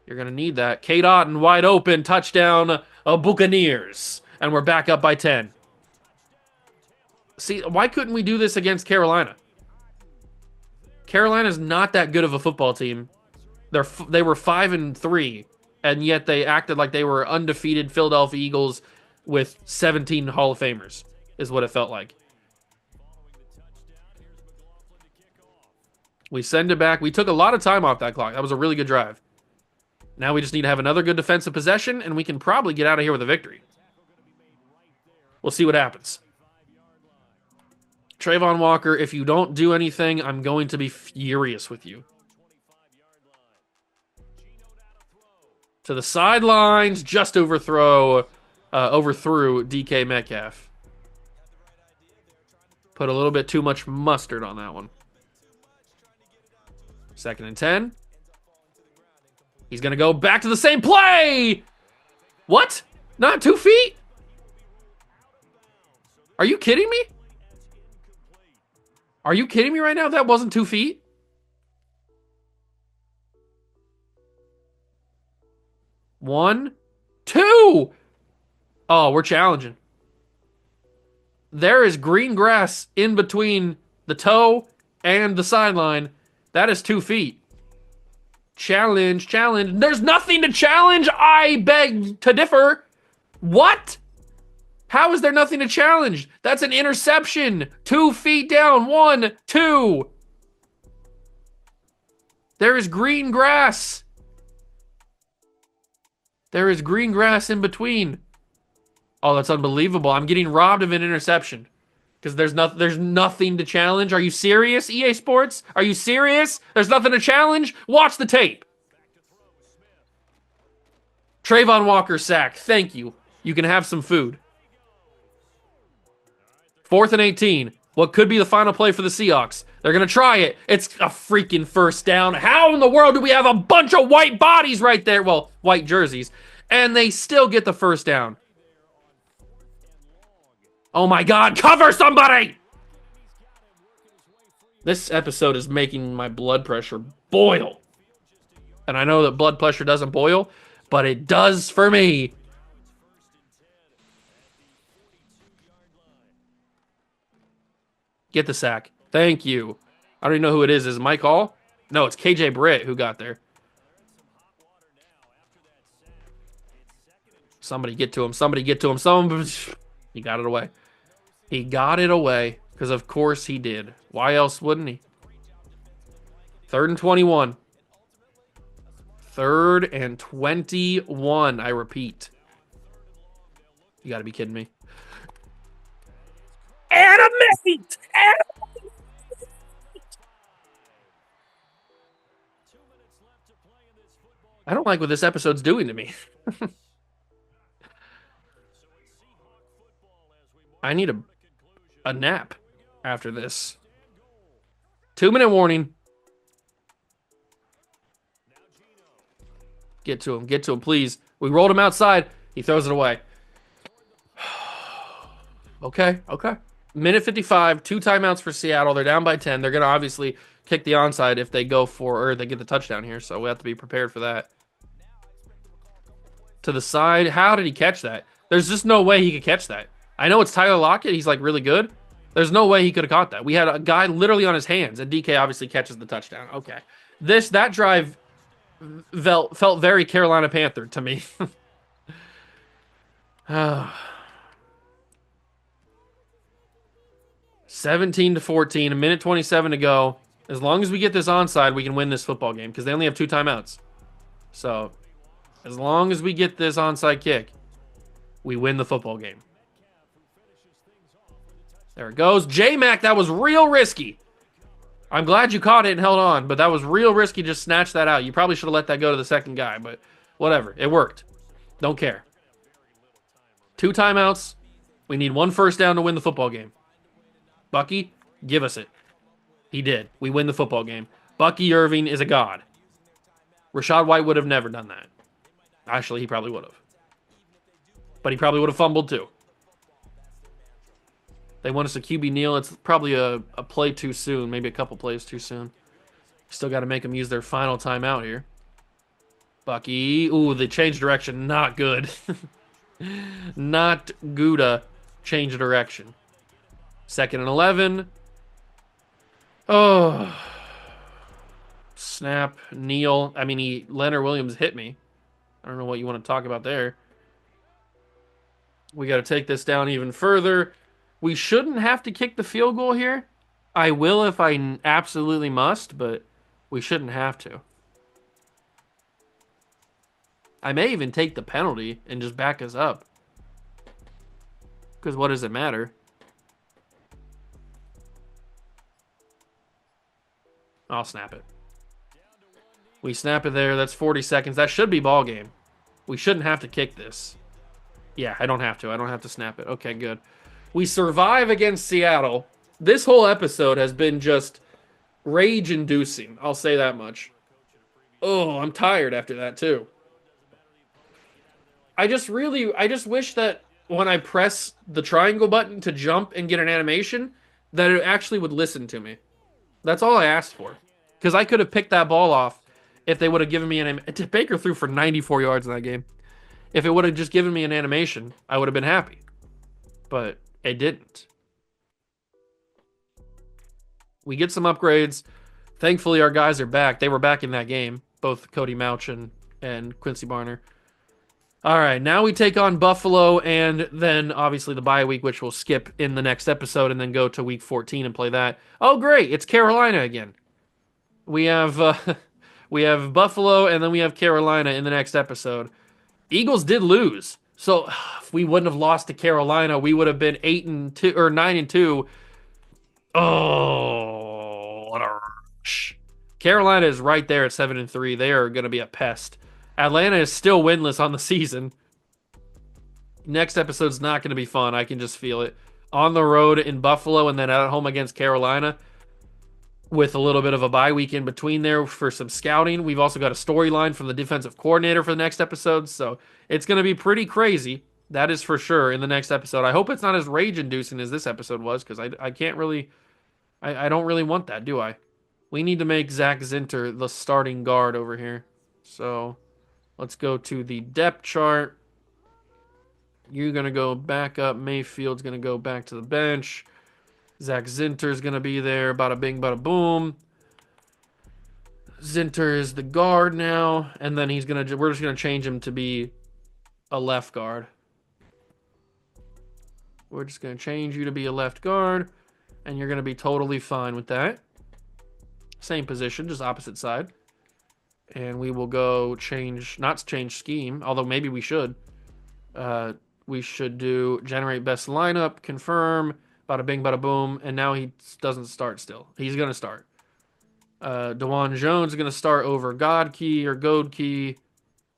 You're going to need that. Kate Otten wide open. Touchdown, Buccaneers. And we're back up by 10. See, why couldn't we do this against Carolina? Carolina's not that good of a football team. They were 5-3, and yet they acted like they were undefeated Philadelphia Eagles with 17 Hall of Famers, is what it felt like. We send it back. We took a lot of time off that clock. That was a really good drive. Now we just need to have another good defensive possession, and we can probably get out of here with a victory. We'll see what happens. Trayvon Walker, if you don't do anything, I'm going to be furious with you. To the sidelines, just overthrew DK Metcalf. Put a little bit too much mustard on that one. 2nd and 10. He's going to go back to the same play. What? Not 2 feet? Are you kidding me? Are you kidding me right now? That wasn't 2 feet. One, two. Oh, we're challenging. There is green grass in between the toe and the sideline. That is 2 feet. Challenge, challenge. There's nothing to challenge. I beg to differ. What? How is there nothing to challenge? That's an interception. 2 feet down. 1, 2. There is green grass. There is green grass in between. Oh, that's unbelievable. I'm getting robbed of an interception. Because there's nothing to challenge. Are you serious, EA Sports? Are you serious? There's nothing to challenge? Watch the tape. Trayvon Walker sack. Thank you. You can have some food. 4th and 18. What could be the final play for the Seahawks? They're going to try it. It's a freaking first down. How in the world do we have a bunch of white bodies right there? Well, white jerseys. And they still get the first down. Oh my God, cover somebody! This episode is making my blood pressure boil. And I know that blood pressure doesn't boil, but it does for me. Get the sack. Thank you. I don't even know who it is. Is it Mike Hall? No, it's KJ Britt who got there. Somebody get to him. Somebody get to him. He got it away. He got it away because, of course, he did. Why else wouldn't he? 3rd and 21. 3rd and 21. I repeat. You got to be kidding me. Animate! I don't like what this episode's doing to me. I need a nap after this. 2-minute warning. Get to him, please. We rolled him outside. He throws it away. Okay. Minute 55, 2 timeouts for Seattle. They're down by 10. They're going to obviously kick the onside if they go for, or they get the touchdown here, so we have to be prepared for that. To the side. How did he catch that? There's just no way he could catch that. I know it's Tyler Lockett. He's, like, really good. There's no way he could have caught that. We had a guy literally on his hands, and DK obviously catches the touchdown. Okay. That drive felt very Carolina Panther to me. 17-14, a minute 27 to go. As long as we get this onside, we can win this football game because they only have 2 timeouts. So, as long as we get this onside kick, we win the football game. There it goes. J-Mac, that was real risky. I'm glad you caught it and held on, but that was real risky. Just snatch that out. You probably should have let that go to the second guy, but whatever. It worked. Don't care. 2 timeouts. We need 1 first down to win the football game. Bucky, give us it. He did. We win the football game. Bucky Irving is a god. Rachaad White would have never done that. Actually, he probably would have. But he probably would have fumbled too. They want us to QB kneel. It's probably a play too soon. Maybe a couple plays too soon. Still got to make them use their final timeout here. Bucky. Ooh, they changed direction. Not good. Not Gouda. Change direction. 2nd and 11. Oh. Snap. Kneel. I mean, Leonard Williams hit me. I don't know what you want to talk about there. We got to take this down even further. We shouldn't have to kick the field goal here. I will if I absolutely must, but we shouldn't have to. I may even take the penalty and just back us up. Because what does it matter? I'll snap it. We snap it there. That's 40 seconds. That should be ball game. We shouldn't have to kick this. Yeah, I don't have to. I don't have to snap it. Okay, good. We survive against Seattle. This whole episode has been just rage-inducing. I'll say that much. Oh, I'm tired after that, too. I just wish that when I press the triangle button to jump and get an animation, that it actually would listen to me. That's all I asked for. Because I could have picked that ball off if they would have given me an animation. Baker threw for 94 yards in that game. If it would have just given me an animation, I would have been happy. But it didn't. We get some upgrades. Thankfully, our guys are back. They were back in that game. Both Cody Mouch and Quincy Barner. All right, now we take on Buffalo and then obviously the bye week, which we'll skip in the next episode and then go to week 14 and play that. Oh, great. It's Carolina again. We have Buffalo and then we have Carolina in the next episode. Eagles did lose. So if we wouldn't have lost to Carolina, we would have been 8-2 or 9-2. Oh, what a rush. Carolina is right there at 7-3. They are going to be a pest. Atlanta is still winless on the season. Next episode's not going to be fun. I can just feel it. On the road in Buffalo and then at home against Carolina with a little bit of a bye week in between there for some scouting. We've also got a storyline from the defensive coordinator for the next episode, so it's going to be pretty crazy. That is for sure in the next episode. I hope it's not as rage-inducing as this episode was because I can't really... I don't really want that, do I? We need to make Zach Zinter the starting guard over here. So... let's go to the depth chart. You're going to go back up. Mayfield's going to go back to the bench. Zach Zinter's going to be there. Bada bing, bada boom. Zinter is the guard now. And then we're just going to change him to be a left guard. We're just going to change you to be a left guard, and you're going to be totally fine with that. Same position, just opposite side. And we will go change, not change scheme, although maybe we should. We should do generate best lineup, confirm, bada bing, bada boom, and now he doesn't start still. He's going to start. DeJuan Jones is going to start over God Key or Goad Key.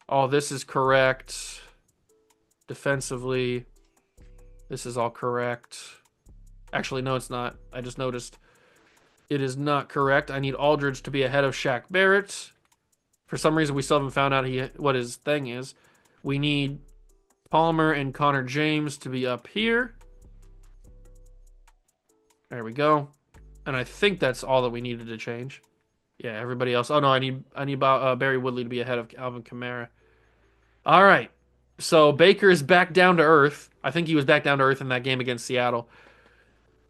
All this is correct. Defensively, this is all correct. Actually, no, it's not. I just noticed it is not correct. I need Aldridge to be ahead of Shaq Barrett. For some reason, we still haven't found out what his thing is. We need Palmer and Connor James to be up here. There we go. And I think that's all that we needed to change. Yeah, everybody else. Oh no, I need Barry Woodley to be ahead of Alvin Kamara. All right. So Baker is back down to earth. I think he was back down to earth in that game against Seattle.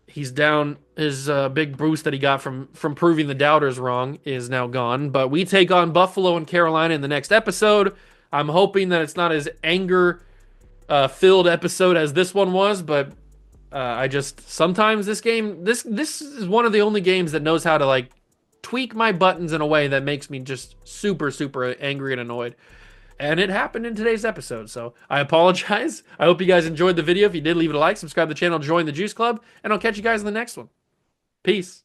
He's down. His big boost that he got from proving the doubters wrong is now gone. But we take on Buffalo and Carolina in the next episode. I'm hoping that it's not as anger filled episode as this one was, but I just sometimes this is one of the only games that knows how to like tweak my buttons in a way that makes me just super angry and annoyed. And it happened in today's episode, so I apologize. I hope you guys enjoyed the video. If you did, leave it a like, subscribe to the channel, join the Juice Club, and I'll catch you guys in the next one. Peace.